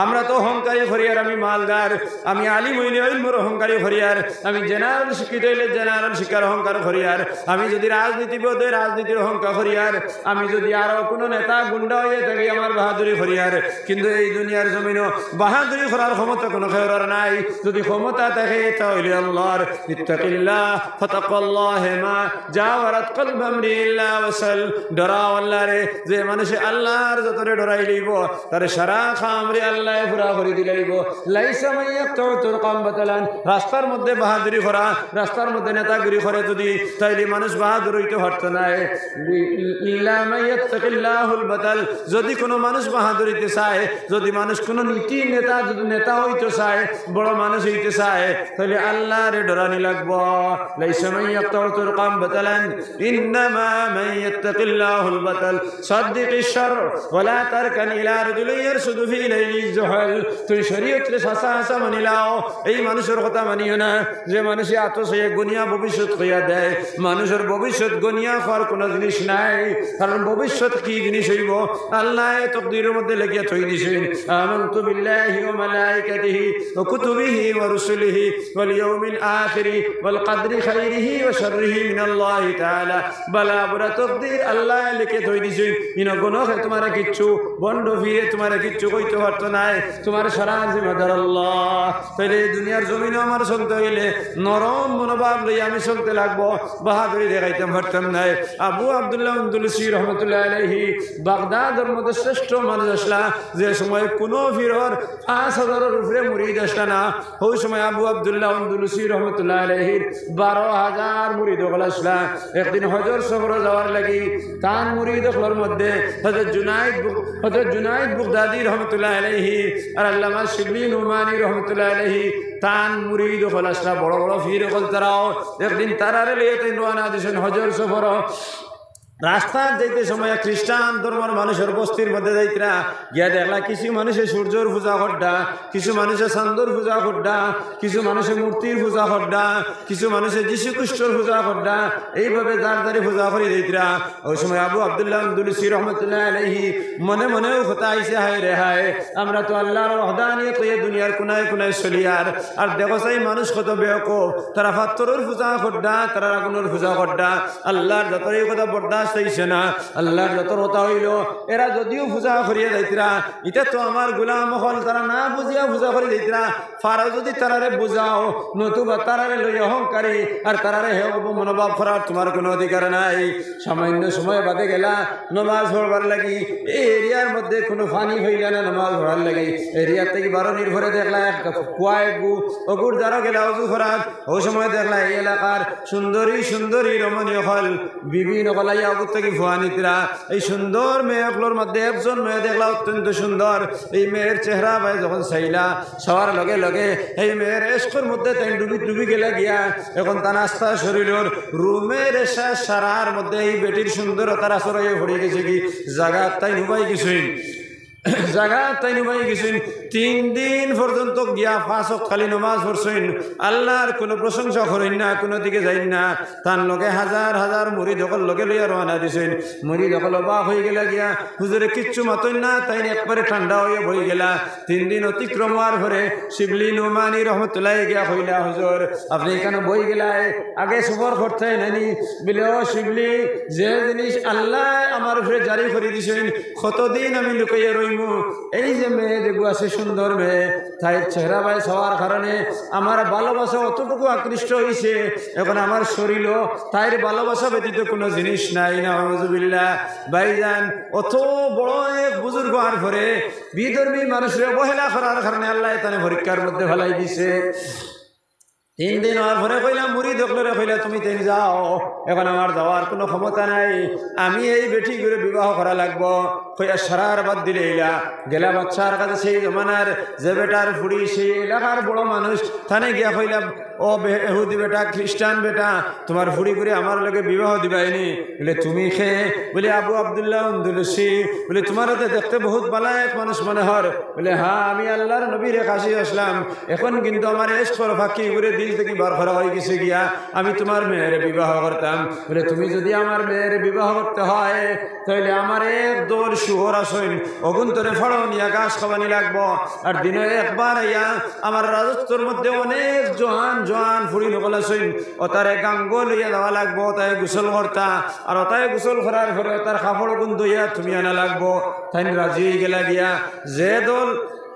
আমরা তো অহংকারী হরিয়ার আমি মালদার আমি আলিম হইলে মোর অহংকারী হরিয়ার আমি জেনারেল শিক্ষিত হইলে জেনারেল শিক্ষার অহংকার হরিয়ার আমি যদি রাজনীতিবিদ রাজনীতির অহংকার হরিয়ার আমি যদি আরো কোনো নেতা গুন্ডা হয়ে থাকি আমার বাহাদুরি হরিয়ার কিন্তু এই দুনিয়ার জমিনও বাহাদুরি করার ক্ষমতা কোনো খেয়ার নাই যদি ক্ষমতা থাকে তাহলে আল্লাহর ইত্তাকিল্লাহ ফাতাকাল্লাহ মা জাওয়ারাত কলব আমরিল্লাহ ওয়াসাল ডরাও আল্লাহরে যে মানুষ আল্লাহর যতরে ডরাই লইব তারে সারা খামরে আল্লাহ পুরা করে দিলাইব লাইসা মাইয়াতুর তুরকাম বাতালান রাস্তার মধ্যে বাহাদুরি করা রাস্তার মধ্যে নেতাগিরি করে যদি তাইলে মানুষ বাহাদুর হইতে পারতো না ইল্লা মাইয়াতাকিল্লাহুল বাতাল যদি কোনো মানুষ বাহাদুর হইতে চায় যদি মানুষ কোনো নীতি নেতা যদি নেতা হইতে চায় বড় মানুষ হইতে চায় তাহলে আল্লাহরে ডরানি লাগবো লাইসা মাইয়াতুর তুরকাম বাতালান ইন্নামা মাইয়াতাকিল্লাহুল বাতাল সাদ্দিকিশ ولا تركن الى رجل يرشد في ليل الجهل তুই শরীয়তের শাসা শাসা মানিলাও এই মানুষের কথা মানিও না যে মানুষ এত সে গুনিয়া ভবিষ্যৎ কইয়া দেয় মানুষের ভবিষ্যৎ গুনিয়া হওয়ার কোনো জিনিস নাই কারণ ভবিষ্যৎ কি জিনিস হইব আল্লাহ তাকদীরের মধ্যে লেখিয়া থই দিছেন আমানতু বিল্লাহি ওয়া মালাইকাতিহি ওয়া কুতুবিহি ওয়া রুসুলিহি ওয়াল ইয়াউমিল আখির ওয়াল কদরি খাইরিহি ওয়া শাররিহি মিনাল্লাহি তাআলা বালা বুরা তাকদীর আল্লাহ লিখে থই দিছেন ইনো কোনো তোমার কিচ্ছু বন্ড ফিরে তোমার কিচ্ছু কইতে পারতো নাই তোমার সারা জিম্মাদার আল্লাহ তাহলে দুনিয়ার জমিনে আমার চলতে হইলে নরম মনোভাব লই আমি চলতে লাগবো বাহাদুরি দেখাইতে পারতাম নাই আবু আব্দুল্লাহ আন্দুলুসি রহমতুল্লাহ আলাইহি বাগদাদের মধ্যে শ্রেষ্ঠ মানুষ আসলা যে সময় কোনো ফিরর 5,000-এর উপরে মুরিদ আসলা না ওই সময় আবু আব্দুল্লাহ আন্দুলুসি রহমতুল্লাহ আলাইহির 12,000 মুরিদ আসলা একদিন হজর সফরে যাওয়ার লাগি তার মুরিদ হলোর মধ্যে হযরত জুনাইদ বুগদাদি রহমতুল্লাহ আলাইহি আর আল্লামা শিবলি নুমানি রহমতুল্লাহ আলাইহি তান মুরিদ হলাসরা বড় বড় ফির হল তারাও একদিন তারারে লিয়ে রওনা দিছেন হজর সফর রাস্তা যাইতে সময় খ্রিস্টান ধর্মের মানুষের বস্তির মধ্যে যাইতরা গিয়া দেখলা কিছু মানুষে সূর্যর পূজা করডা, কিছু মানুষে চান্দর পূজা করডা, কিছু মানুষে মূর্তির পূজা করডা, কিছু মানুষে যীশু খ্রিস্টর পূজা করডা, এইভাবে যার দ্বারে পূজা করে যাইতরা। ওই সময় আবু আব্দুল্লাহ আন্দুলুসি রহমতুল্লাহ আলাইহি মনে মনেও কথা আইসে, হায় রে হায়, আমরা তো আল্লাহর ওয়াহদানিয়ত এই দুনিয়ার কোনায় কোনায় চলিয়ার, আর দেখো চাই মানুষ কত বেয়াকুফ, তারা পাথরের পূজা করডা, তারা আগুনের পূজা করডা, আল্লাহর যতর এই কথা বরদাস্ত হইছে না। আল্লাহর যতর কথা হইল এরা যদিও পূজা করিয়া যাইতরা, এটা তো আমার গোলাম হল, তারা না বুঝিয়া পূজা করে যাইতরা। ফারাও যদি তারারে বুঝাও, নতুবা তারারে লই অহংকারী আর তারারে হে মনোভাব করার তোমার কোনো অধিকার নাই। সামান্য সময় বাদে গেলা নমাজ পড়বার লাগি, এই এরিয়ার মধ্যে কোনো ফানি হইলা না নমাজ পড়ার লাগি, এরিয়ার থেকে বারো নির্ভরে দেখলা এক কুয়ায় অগুর দ্বারা গেলা অজু করার। ওই সময় দেখলা এই এলাকার সুন্দরী সুন্দরী রমণীয় হল বিভিন্ন কলাইয়া অগুর থেকে ফুয়ানিতরা। এই সুন্দর মেয়েগুলোর মধ্যে একজন মেয়ে দেখলা অত্যন্ত সুন্দর। এই মেয়ের চেহারা ভাই যখন চাইলা সবার লগে লগে এই মেয়ের এসকর মধ্যে তাই ডুবি ডুবি গেলা গিয়া এখন তা নাস্তা শরীরের রুমের সারার মধ্যে এই বেটির সুন্দরতার আসর ভরে গেছে কি জায়গা তাই নুবাই কিছুই জায়গা তাই নুবাই গেছেন। 3 দিন পর্যন্ত গিয়া 5 ওয়াক্ত খালি নামাজ পড়ছেন, আল্লাহর কোনো প্রশংসা করেন না, কোনো দিকে যাইন না। তার লগে হাজার হাজার মুরিদ দখল লগে লইয়া রওনা দিছেন। মুরিদ দখল অবাক হয়ে গেলা গিয়া হুজুরে কিচ্ছু মাতইন না, তাই একবারে ঠান্ডা হয়ে বই গেলা। 3 দিন অতিক্রম হওয়ার পরে শিবলি নুমানি রহমতুল্লাহ গিয়া হইলা, হুজুর আপনি এখানে বই গেলায় আগে সফর করতে নানি বলে, ও শিবলি, যে জিনিস আল্লাহ আমার উপরে জারি করে দিছেন কতদিন আমি লুকাইয়া রইম। এই যে মেয়ে দেখবো আছে সুন্দর মেয়ে, তাই চেহারা ভাই হওয়ার কারণে আমার ভালোবাসা অতটুকু আকৃষ্ট হয়েছে, এখন আমার শরীরও তাই ভালোবাসা ব্যতীত কোনো জিনিস নাই। নাউযুবিল্লাহ। ভাইজান অত বড় এক বুজুর্গ হওয়ার পরে বিধর্মী মানুষের অবহেলা করার কারণে আল্লাহ তানে পরীক্ষার মধ্যে ফেলাই দিছে। 3 দিন হওয়ার পরে কইলাম মুরিদ দখলরে কইলা তুমি তেন যাও, এখন আমার যাওয়ার কোনো ক্ষমতা নাই, আমি এই বেটি করে বিবাহ করা লাগবো। কইয়া সারার বাদ দিলে এলা গেলা বাচ্চার কাছে, সেই জমানার যে বেটার ফুড়ি সেই এলাকার বড় মানুষ, থানে গিয়া কইলাম, ও এহুদি বেটা, খ্রিস্টান বেটা, তোমার ফুড়ি করে আমার লগে বিবাহ দিবাইনি। বলে তুমি খে? বলে আবু আব্দুল্লাহ আন্দুলুসি। বলে তোমার তো দেখতে বহুত ভালো এক মানুষ মনে হর। বলে হ্যাঁ, আমি আল্লাহর নবীর কাছে আসলাম, এখন কিন্তু আমার এসকর ফাঁকি করে দিল থেকে বার করা হয়ে গেছে গিয়া, আমি তোমার মেয়ের বিবাহ করতাম। বলে তুমি যদি আমার মেয়ের বিবাহ করতে হয় তাহলে আমার এক দৌড় শুহর আসইন অগুন্তরে ফড়ো নিয়া গাছ খাওয়ানি লাগবো, আর দিনে একবার ইয়া আমার রাজত্বর মধ্যে অনেক জোয়ান জোয়ান ফুড়ি নকল আসইন, ও তারে গাঙ্গ লইয়া দেওয়া লাগবো, তাই গোসল করতা, আর ওটাই গোসল করার পরে তার কাপড় গুন্ধ ইয়া তুমি আনা লাগবো। তাই রাজি হয়ে গেলা গিয়া যে দল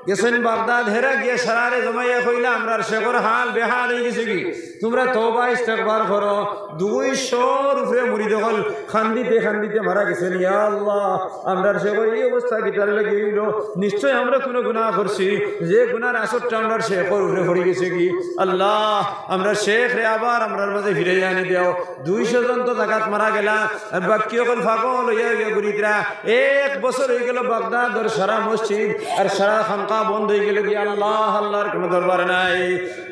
গেছেন বাগদাদ, হেরা গিয়ে সারারে জমাইয়া কইলা আমরা শেখর হাল বেহাল হয়ে গেছে কি, তোমরা তওবা ইস্তেগফার করো। 200 উপরে মুরিদ হল খান্দিতে খান্দিতে মারা গেছেন। ইয়া আল্লাহ, আমরা শেখর এই অবস্থা গিটার লেগে গেল, নিশ্চয় আমরা কোনো গুনাহ করছি, যে গুনার আসরটা আমরা শেখর উপরে পড়ে গেছে কি। আল্লাহ, আমরা শেখ রে আবার আমরার মাঝে ফিরে আনি দেও। 200 জন তো জাকাত মারা গেলা, আর বাকি সকল পাগল হইয়া গিয়া ঘুরিতরা। 1 বছর হয়ে গেল বাগদাদ সারা মসজিদ আর সারা খানকা বন্ধ হয়ে গেল গিয়া। আল্লাহ, আল্লাহর কোনো দরবার নাই।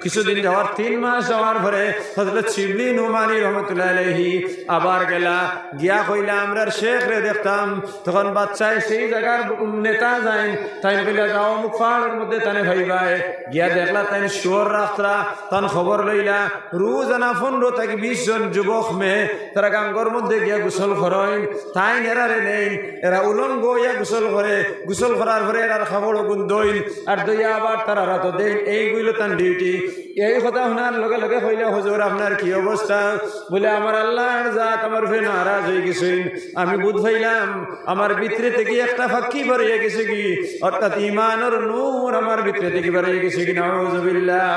কিছুদিন যাওয়ার 3 মাস যাওয়ার পরে হযরত শিবলি নুমানি রহমতুল্লাহ আলাইহি আবার গেলা, গিয়া কইলা আমরা শেখ রে দেখতাম, তখন বাচ্চায় সেই জায়গার নেতা যাইন, তাই কইলা যাও মুখ পাহাড়ের মধ্যে তানে ভাইবাই। গিয়া দেখলা তাই শুয়োর রাস্তা, তান খবর লইলা রোজানা 15 থেকে 20 জন যুবক মেয়ে তারা গাঙ্গর মধ্যে গিয়া গোসল করেন। তাই এরারে নেই, এরা উলঙ্গ হইয়া গোসল করে, গোসল করার পরে এরার খাবড় গুণ দইল আর দইয়া আবার তারা রাত দেন। এইগুলো তার ডিউটি। এই কথা শোনার লগে লগে কইলা, হুজুর আপনার কি অবস্থা? বলে আমার আল্লাহর জাত আমার ফে নারাজ হয়ে গেছেন, আমি বুঝ পাইলাম আমার ভিতরে থেকে একটা ফাঁকি বাড়িয়ে গেছে কি, অর্থাৎ ইমানের নূর আমার ভিতরে থেকে বাড়িয়ে গেছে কি। নাউযুবিল্লাহ।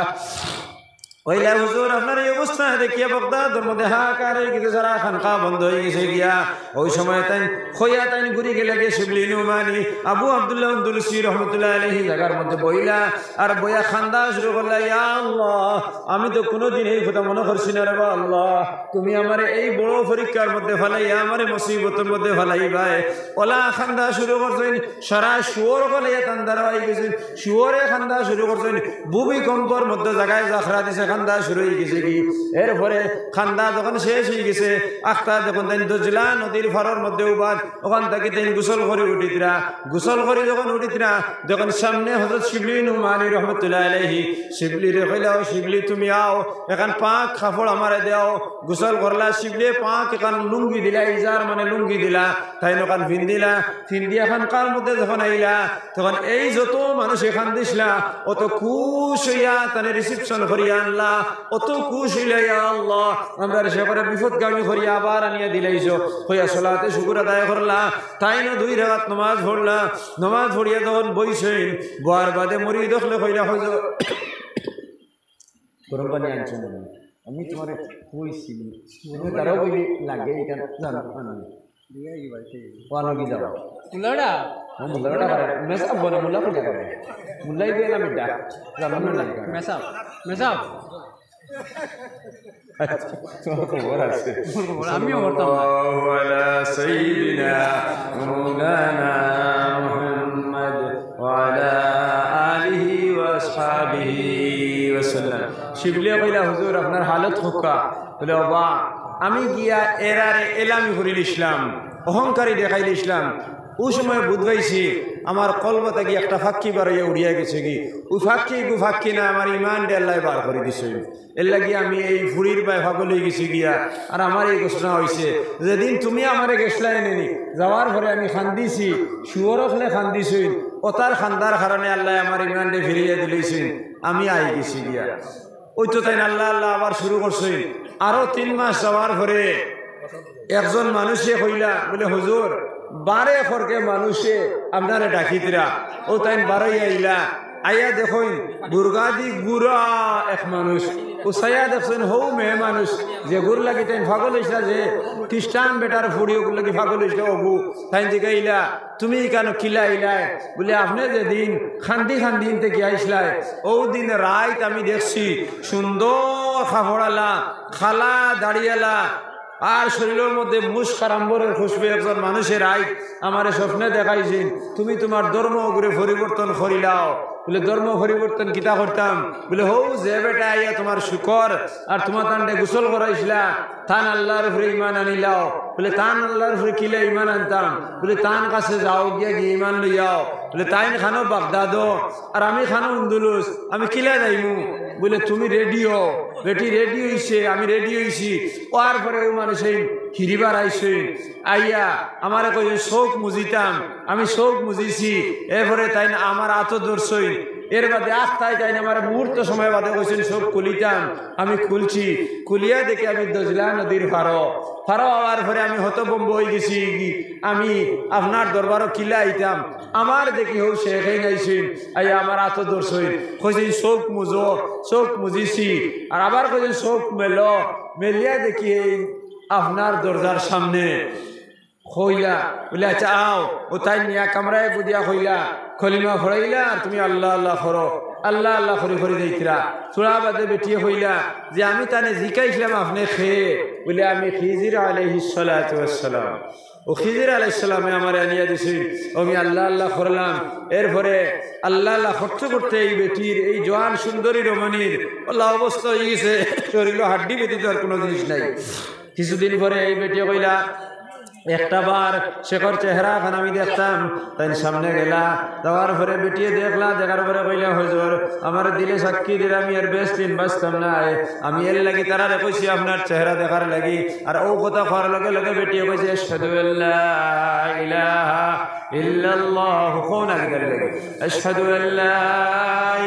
ওইলা হুজুর আপনার এই অবস্থা দেখিয়া বাগদাদের মধ্যে হাহাকার হয়ে গেছে, সারা খানকা বন্ধ হয়ে গেছে গিয়া। ওই সময় তাই খইয়া তাই ঘুরি গেলে গিয়ে শিবলি নুমানি আবু আব্দুল্লাহ আন্দুলুসি রহমতুল্লাহ আলাইহি জায়গার মধ্যে বইলা আর বইয়া খান্দা শুরু করলা, ইয়া আল্লাহ, আমি তো কোনোদিন এই কথা মনে করছি না রে আল্লাহ, তুমি আমার এই বড় পরীক্ষার মধ্যে ফেলাইয়া আমার মুসিবতের মধ্যে ফেলাইবাই। ওলা খান্দা শুরু করছেন, সারা শুয়োর ফেলাইয়া তান্দারা হয়ে গেছেন, শুয়োরে খান্দা শুরু করছেন। ভূমিকম্পর মধ্যে জায়গায় জাখরা দিছে খান্দা শুরু হয়ে গেছে কি এরপরে খান্দা যখন শেষ হয়ে গেছে আখতা যখন তাই দজলা নদীর ফারর মধ্যে উবাদ ওখান থেকে তাই গোসল করে উঠিতরা গোসল করে যখন উঠিতরা যখন সামনে হযরত শিবলি নুমানি রহমতুল্লাহ আলাইহি শিবলি রে কইলাও শিবলি তুমি আও এখন পাক কাপড় আমারে দাও গোসল করলা শিবলি পাক এখন লুঙ্গি দিলা ইজার মানে লুঙ্গি দিলা তাই নকান ফিন্দিলা ফিন্দি এখন কার মধ্যে যখন আইলা তখন এই যত মানুষ এখান দিসলা অত খুশ হইয়া তানে রিসিপশন করিয়া আনলা অত খুশ হইলা ইয়া আল্লাহ আমরা সে করে বিপদগামী করিয়া আবার আনিয়া দিলাইছো হইয়া সালাতে শুকর আদায় করলা তাই না 2 রাকাত নামাজ পড়লা নামাজ পড়িয়া তখন বইছেন বার বাদে মরি দেখলে কইলা হইছো গরম পানি আনছো আমি তোমারে কইছি তুমি তারাও কইলি লাগে এখানে জানো আনো দিয়া কি ভাই ঠিক ওয়ানো কি যাও মুলাড়া মুলাড়া মেসাব বনে মুলা পড়ে যাবে মুলাই দিয়ে না মিডা জানো না লাগে মেসাব মেসাব আমিও করতাম ওয়ালা সাইয়্যিদিনা মাওলানা মুহাম্মদ ওয়ালা আলিহি ওয়া আসহাবিহি ওয়া সাল্লাম শিবলিয়া কইলা হুজুর আপনার হালত হোকা বলে বাবা আমি গিয়া এরারে এলামি করিল ইসলাম অহংকারী দেখাইল ইসলাম ওই সময় বুঝবাইছি আমার কলবতা কি একটা ফাঁকি বার হইয়া উড়িয়া গেছে কি ওই ফাঁকি না আমার ইমান আল্লাহ বার করে দিছে এর লাগি আমি এই ফুড়ির পায়ে ফাঁকল হয়ে গেছি গিয়া আর আমার এই ঘোষণা হয়েছে যেদিন তুমি আমারে গেছলাই নেনি যাওয়ার পরে আমি খান্দিছি শুয়রখলে খান্দিছি ওতার খান্দার কারণে আল্লাহ আমার ইমানটা ফিরিয়ে দিলেছেন আমি আই গেছি গিয়া ওই তো তাই আল্লাহ আল্লাহ আবার শুরু করছেন আরো 3 মাস যাওয়ার পরে একজন মানুষে কইলা বলে হুজুর 12 খরকে মানুষে আপনারে ডাকিতরা ও তাই 12 আইলা আইয়া দেখুন দুর্গাদি গুড়া এক মানুষ উসাইয়া দেখছেন হৌ মেয়ে মানুষ যে গুড় লাগি তাই ফাগল হইসা যে খ্রিস্টান বেটার ফুড়ি ওগুলো লাগি ফাগল হইসা অবু তাই জিগাইলা তুমি কেন কিলা আইলাই বলে আপনি যেদিন খান্দি থেকে আইসলাই ও দিন রাত আমি দেখছি সুন্দর খাফড়ালা খালা দাঁড়িয়ালা আর শরীরের মধ্যে মুস্কারাম্বরের খুশবু একজন মানুষের আই আমার স্বপ্নে দেখাইছেন তুমি তোমার ধর্ম করে পরিবর্তন করিলাও বলে ধর্ম পরিবর্তন কিতা করতাম বলে হৌ যে বেটা আইয়া তোমার শুকর আর তোমার তান্ডে গোসল করাইছিলা তান আল্লাহর উপরে ইমান আনিলাও বলে তান আল্লাহর উপরে কিলে ইমান আনতাম বলে তান কাছে যাও গিয়া গিয়ে ইমান লইয়াও বলে তাইন খানো বাগদাদ আর আমি খানো আন্দুলুস আমি কিলা যাইমু বলে তুমি রেডিও বেটি রেডি হইছে আমি রেডি হইছি ওর পরে ওই মানুষের হিরিবার আইসই আইয়া আমার কই শোক মুজিতাম আমি শোক মুজিছি এরপরে তাই আমার আত ধরছই এর বাদে আস্তায় তাই আমার মুহূর্ত সময় বাদে কইছেন সব খুলিতাম আমি খুলছি খুলিয়া দেখি আমি দজলা নদীর ফারো হওয়ার পরে আমি হতভম্ব হয়ে গেছি আমি আপনার দরবারও কিলা আইতাম আমার দেখি হোক শেখাই নাইছেন আইয়া আমার আত ধরছই কইছেন শোক মুজো শোক মুজিছি আর আবার কইছেন শোক মেলিয়া দেখি আপনার দরজার সামনে কইলা বলে আচ্ছা আও ও তাই নিয়া কামরায় বুদিয়া কইলা খলিমা ফড়াইলা আর তুমি আল্লাহ আল্লাহ করো আল্লাহ আল্লাহ করে করে দিয়েছিলা চূড়া বাদে বেটিয়ে হইলা যে আমি তানে জিকাইছিলাম আপনি খেয়ে বলে আমি খিজির আলাইহিস সালাতু ওয়াস সালাম ও খিজির আলাইহিস সালামে আমার আনিয়া দিছি আমি আল্লাহ আল্লাহ করলাম এরপরে আল্লাহ আল্লাহ খরচ করতে এই বেটির এই জওয়ান সুন্দরী রমণীর আল্লাহ অবস্থা হয়ে গেছে শরীরে হাড্ডি ব্যতীত আর কোনো জিনিস নাই কিছুদিন পরে এই বেটিয়ে কইলা একটা বার শেখর চেহারা খান আমি দেখতাম তাই সামনে গেলা যাওয়ার পরে বেটিয়ে দেখলা দেখার পরে কইলা হুজুর আমার দিলে সাক্ষী দিলে আমি আর বেশ দিন বাঁচতাম না আমি এর লাগি তারা কইছি আপনার চেহারা দেখার লাগি আর ও কথা খাওয়ার লগে লগে বেটিয়ে কইছে আশহাদু আল্লা ইলাহা ইল্লাল্লাহ কোন আগে লাগে আশহাদু আল্লা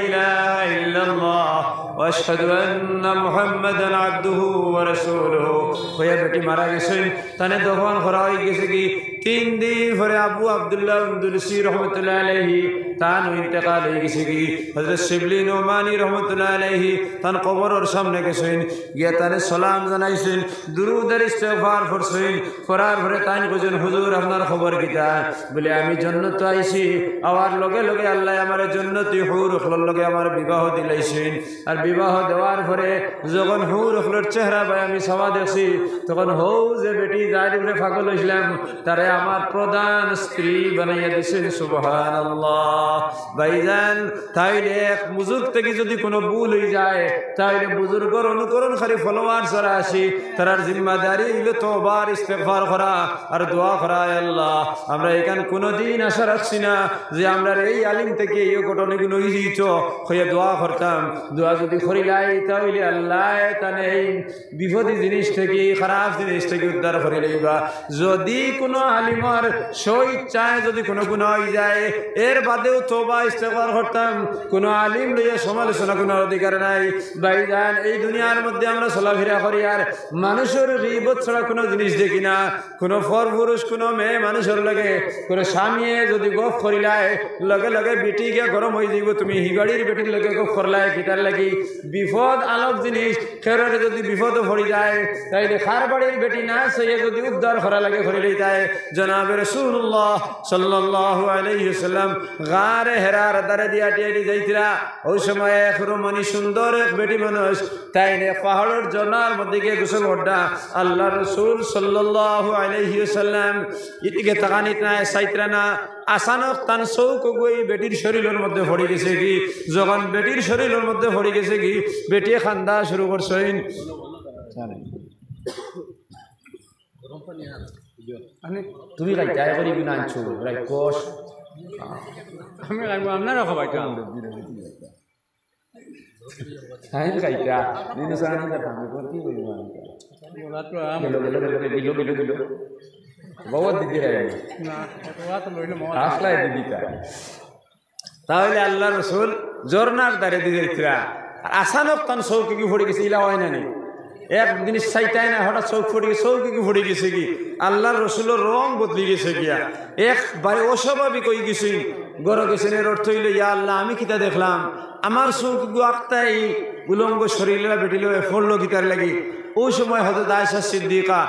ইলাহা ইল্লাল্লাহ ওয়া আশহাদু আন্না মুহাম্মাদান আবদুহু ওয়া রাসূলুহু কইয়া বেটি মারা গেছে তানে দফন করা হয়ে গেছে কি 3 দিন পরে আবু আব্দুল্লাহ আন্দুলুসি রহমতুল্লাহ আলাইহি তান ইন্তেকাল হয়ে গেছে কি হযরত শিবলি নোমানি রহমতুল্লাহ আলাইহি তান কবরের সামনে গেছেন গিয়া তানে সালাম জানাইছেন দুরূদ আর ইস্তিগফার করছেন করার পরে তান কইছেন হুজুর আপনার খবর কিটা বলে আমি জান্নাত আইছি আওয়ার লগে লগে আল্লাহ আমার জান্নাতি হুর খলর লগে আমার বিবাহ দিলাইছেন আর বিবাহ দেওয়ার পরে যখন হুর খলর চেহারা ভাই আমি সওয়া দেখছি তখন হৌ যে বেটি যার উপরে পাগল হইছিলাম তারে আমার প্রধান স্ত্রী বানাইয়া দিয়েছেন সুবহানাল্লাহ ভাইজান তাইলে বুজুর্গ থেকে যদি কোনো ভুল হয়ে যায় তাইলে বুজুর্গর অনুকরণকারী ফলোয়ার যারা আসি তার জিম্মাদারি হইল তওবার ইস্তেগফার করা আর দোয়া করা। আল্লাহ আমরা এখানে কোনোদিন আশা রাখছি না যে আমরা এই আলিম থেকে এই ঘটনাগুলো হইত হয়ে দোয়া করতাম। দোয়া যদি করিলাই তাহলে আল্লাহ তানে এই বিপদী জিনিস থেকে খারাপ জিনিস থেকে উদ্ধার করে লইবা। যদি কোনো আলিমার স্বইচ্ছায় যদি কোনো গুনাহ হয়ে যায় এর বাদেও তওবা ইস্তেগফার করতাম। কোনো আলিম লইয়া সমালোচনা কোনো অধিকার নাই। ভাইজান এই দুনিয়ার মধ্যে আমরা চলাফেরা করি আর মানুষের গীবত ছাড়া কোনো জিনিস দেখি না। কোনো ফর পুরুষ কোনো মেয়ে মানুষের লাগে কোনো স্বামীয়ে যদি গপ করিলায় লগে লগে বেটি গিয়ে গরম হয়ে যাব। তুমি হিবাড়ির বেটির লগে গপ করলাই কিতার লাগি বিপদ আলোক জিনিস খেররে যদি বিপদও পড়ি যায় তাইলে খার বাড়ির বেটি না সে যদি উদ্ধার করা লাগে করিলেই তাই। জনাবে রাসূলুল্লাহ সাল্লাল্লাহু আলাইহি ওয়াসাল্লাম গারে হেরার দারে দিয়া টিয়াটি যাইতিরা। ওই সময় এক রমণী সুন্দর এক বেটি মানুষ তাইনে পাহাড়ের জনার মধ্যে গিয়ে গোসল করডা। আল্লাহ রাসূল সাল্লাল্লাহু আলাইহি ওয়াসাল্লাম এদিকে তাকানিত না সাইতরা না আসানক তান চৌক গই বেটির শরীরের মধ্যে পড়ে গেছে কি। যখন বেটির শরীরের মধ্যে পড়ে গেছে কি বেটিয়ে খান্দা শুরু করছেন। তুমি রাইটাই করিবি না আনছো রাইকোস আমি রাখবো আপনারা খাবাই তো সাইন কাইটা নিনো সানি কা আমি করতে বলি না তো গেলো গেলো গেলো গেলো গেলো বহুত দিদি রে না ওয়া তো লইলো মত আসলাই দিদিটা। তাহলে আল্লাহ রাসূল জোরনার দারে দিয়েছিরা আসানক তান চৌকি কি পড়ে গেছে ইলা হয় না নি এক জিনিস চাইতাই না হঠাৎ চৌক পড়ে গেছে চৌকি কি পড়ে গেছে কি আল্লাহর রাসূলের রং বদলে গেছে গিয়া একবারে অস্বাভাবিক হয়ে গেছে। গড় গেছেন এর অর্থ হইল ইয়া আল্লাহ আমি কিতা দেখলাম আমার চৌকি আক্তাই উলঙ্গ শরীরে বেটিল ফললো গীতার লাগি। ওই সময় হযরত আয়েশা সিদ্দিকা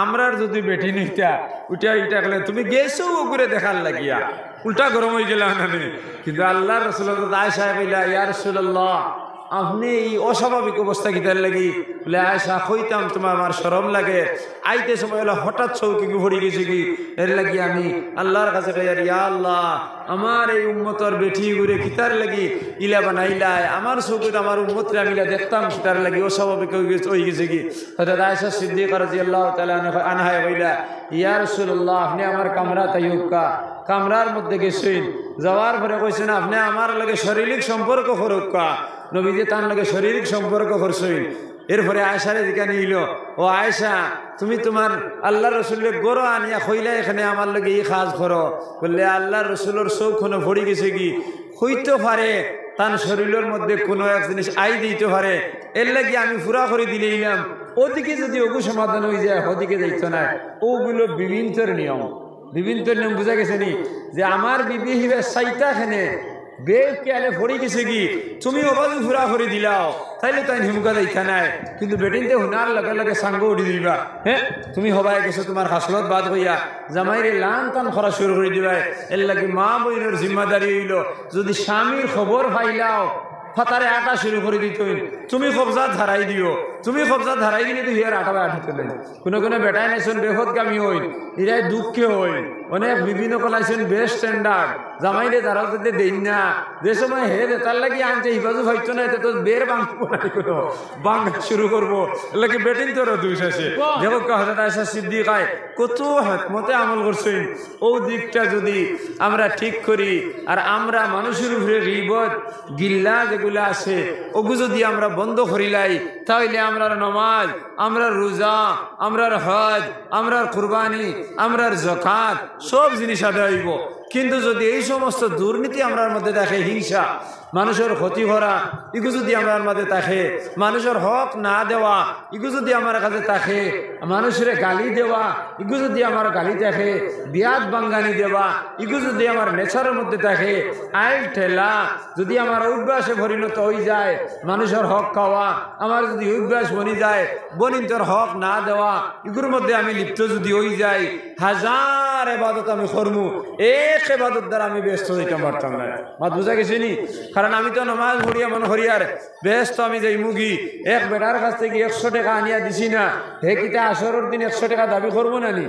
আমরার যদি বেটি নিতা উঠা ইটা গেলে তুমি গেছো ওগুরে দেখার লাগিয়া উল্টা গরম হয়ে গেল না। কিন্তু আল্লাহর রাসূল আয়েশা কইলা ইয়া রাসূলুল্লাহ আপনি এই অস্বাভাবিক অবস্থা কিতার লাগি বলে আয়েশা কইতাম তোমার আমার শরম লাগে আইতে সময় হলো হঠাৎ চৌকি পড়ে গেছে কি এর লাগি আমি আল্লাহর কাছে কইয়ার ইয়া আল্লাহ আমার এই উম্মতর বেটি ঘুরে কিতার লাগি ইলা বানাইলাই আমার চৌকিতে আমার উম্মতরে আমি দেখতাম কিতার লাগি অস্বাভাবিক হয়ে গেছে কি। হযরত আয়েশা সিদ্দিকা রাদিয়াল্লাহু তাআলা আনহা কইলা ইয়া রাসূলুল্লাহ আপনি আমার কামরা তাইয়ুকা কামরার মধ্যে গেছেন যাওয়ার পরে কইছেন আপনি আমার লাগে শারীরিক সম্পর্ক করুকা। নবীজি তার লগে শারীরিক সম্পর্ক করছেন। এরপরে আয়েশারে দিকে নিল ও আয়েশা তুমি তোমার আল্লাহর রাসূলের গরো আনিয়া কইলা এখানে আমার লগে এই কাজ করো বললে আল্লাহর রাসূলের চৌখনে পড়ে গেছে কি হইতে পারে তার শরীরের মধ্যে কোনো এক জিনিস আই দিতে পারে এর লাগি আমি পুরা করে দিলাম। ওদিকে যদি ওগু সমাধান হয়ে যায় ওদিকে যাইত না। ওগুলো বিভিন্ন নিয়ম বুঝা গেছে নি যে আমার বিবি হিবে সাইতা খানে বেগ কেলে ফড়ি গেছে কি তুমি ওবাজু ফুরা করে দিলাও তাইলে তাই হিমকা দেখা নাই। কিন্তু বেটিনতে হুনার লগে লগে সাঙ্গ উঠি দিবা হ্যাঁ তুমি হবাই গেছো তোমার হাসলত বাদ হইয়া জামাইরে লান টান করা শুরু করে দিবা। এর লাগে মা বইনের জিম্মাদারি হইল যদি স্বামীর খবর পাইলাও ফাতারে আটা শুরু করে দিত তুমি কবজা ধারাই দিও। তুমি কবজা ধারাই দিলে তো হিয়ার আটা আঠাতে নাই। কোনো কোনো বেটাই নাইছেন বেহদগামী হইল ইরাই দুঃখে হইল অনেক বিভিন্ন কলাইছেন বেস্ট স্ট্যান্ডার্ড জামাইরে তারা যদি দেন না যে সময় হে তার লাগি আনতে হিফাজু হইতো না তো বের বাংলা শুরু করবো লাগে বেটিন তোরও দুষ আছে। দেখো হযরত আয়েশা সিদ্দিকায় কত হিকমতে আমল করছেন। ও দিকটা যদি আমরা ঠিক করি আর আমরা মানুষের উপরে গীবত গিল্লা যেগুলো আছে ওগু যদি আমরা বন্ধ করিলাই তাহলে আমরার নামাজ আমরার রোজা আমরার হজ আমরার কুরবানি আমরার যাকাত সব জিনিস আদায় হইব। কিন্তু যদি এই সমস্ত দুর্নীতি আমরার মধ্যে দেখে হিংসা মানুষের ক্ষতি করা ইগু যদি আমার মধ্যে থাকে মানুষের হক না দেওয়া ইগু যদি আমার কাছে থাকে মানুষের গালি দেওয়া ইগু যদি আমার গালি থাকে বিয়াদ বাঙ্গানি দেওয়া ইগু যদি আমার নেচারের মধ্যে থাকে আইল ঠেলা যদি আমার অভ্যাসে পরিণত হয়ে যায় মানুষের হক খাওয়া আমার যদি অভ্যাস বনি যায় বনিন্তর হক না দেওয়া ইগুর মধ্যে আমি লিপ্ত যদি হয়ে যাই হাজার ইবাদত আমি করমু এক ইবাদত দ্বারা আমি ব্যস্ত হইতে পারতাম না। মাত বুঝা গেছে নি কারণ আমি তো নমাজ পড়িয়া মনে করি আর বেশ তো আমি যাই মুগি এক বেটার কাছ থেকে 100 টাকা আনিয়া দিছি না হে কিতা আসরের দিন 100 টাকা দাবি করবো না নি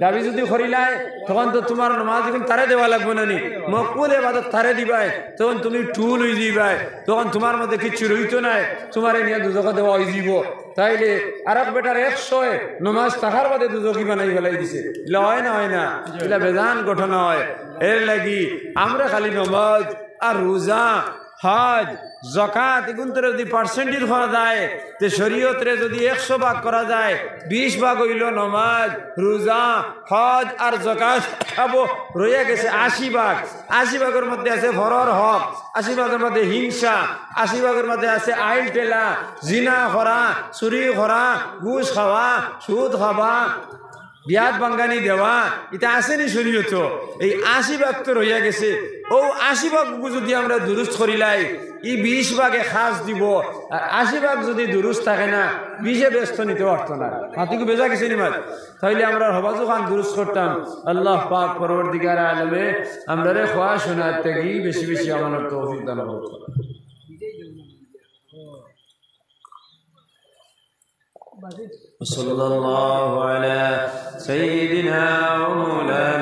দাবি যদি করিলাই তখন তো তোমার নমাজ এখন তারে দেওয়া লাগবে না নি মকবুল ইবাদত তারে দিবাই তখন তুমি টুল হয়ে দিবাই তখন তোমার মধ্যে কিছু রইতো নাই তোমার নিয়ে দুজকে দেওয়া হয়ে যাব তাইলে আর এক বেটার 100 নমাজ টাকার বাদে দুজকি বানাই ফেলাই দিছে এগুলা হয় না এটা বেজান ঘটনা হয় এর লাগি আমরা খালি নমাজ আর রোজা হজ যাকাত এগুলো যদি পার্সেন্টেজ করা যায় তে শরীয়তরে যদি 100 ভাগ করা যায় 20 ভাগ হইল নমাজ রোজা হজ আর যাকাত খাবো রয়ে গেছে 80 ভাগ 80 ভাগের মধ্যে আছে ফরর হক 80 ভাগের মধ্যে হিংসা 80 ভাগের মধ্যে আছে আইল টেলা জিনা করা চুরি করা ঘুষ খাওয়া সুদ খাওয়া বিয়াত বাঙ্গানি দেওয়া এটা আসেনি শরীয়ত এই 80 ভাগ তো রইয়া গেছে ও 80 ভাগ যদি আমরা দুরুস্ত করিলাই এই 20 ভাগে খাস দিব আর 80 ভাগ যদি দুরুস্ত থাকে না 20 ব্যস্ত নিতে পারতো না হাতিকে বেজা গেছে নি মাত তাইলে আমরা হবাজু খান দুরুস্ত করতাম আল্লাহ পাক পরবর্তীকার আলমে আমরা রে খোয়া শোনাতে গিয়ে বেশি বেশি আমাদের তৌফিক দান করুন صلى الله على سيدنا ومولانا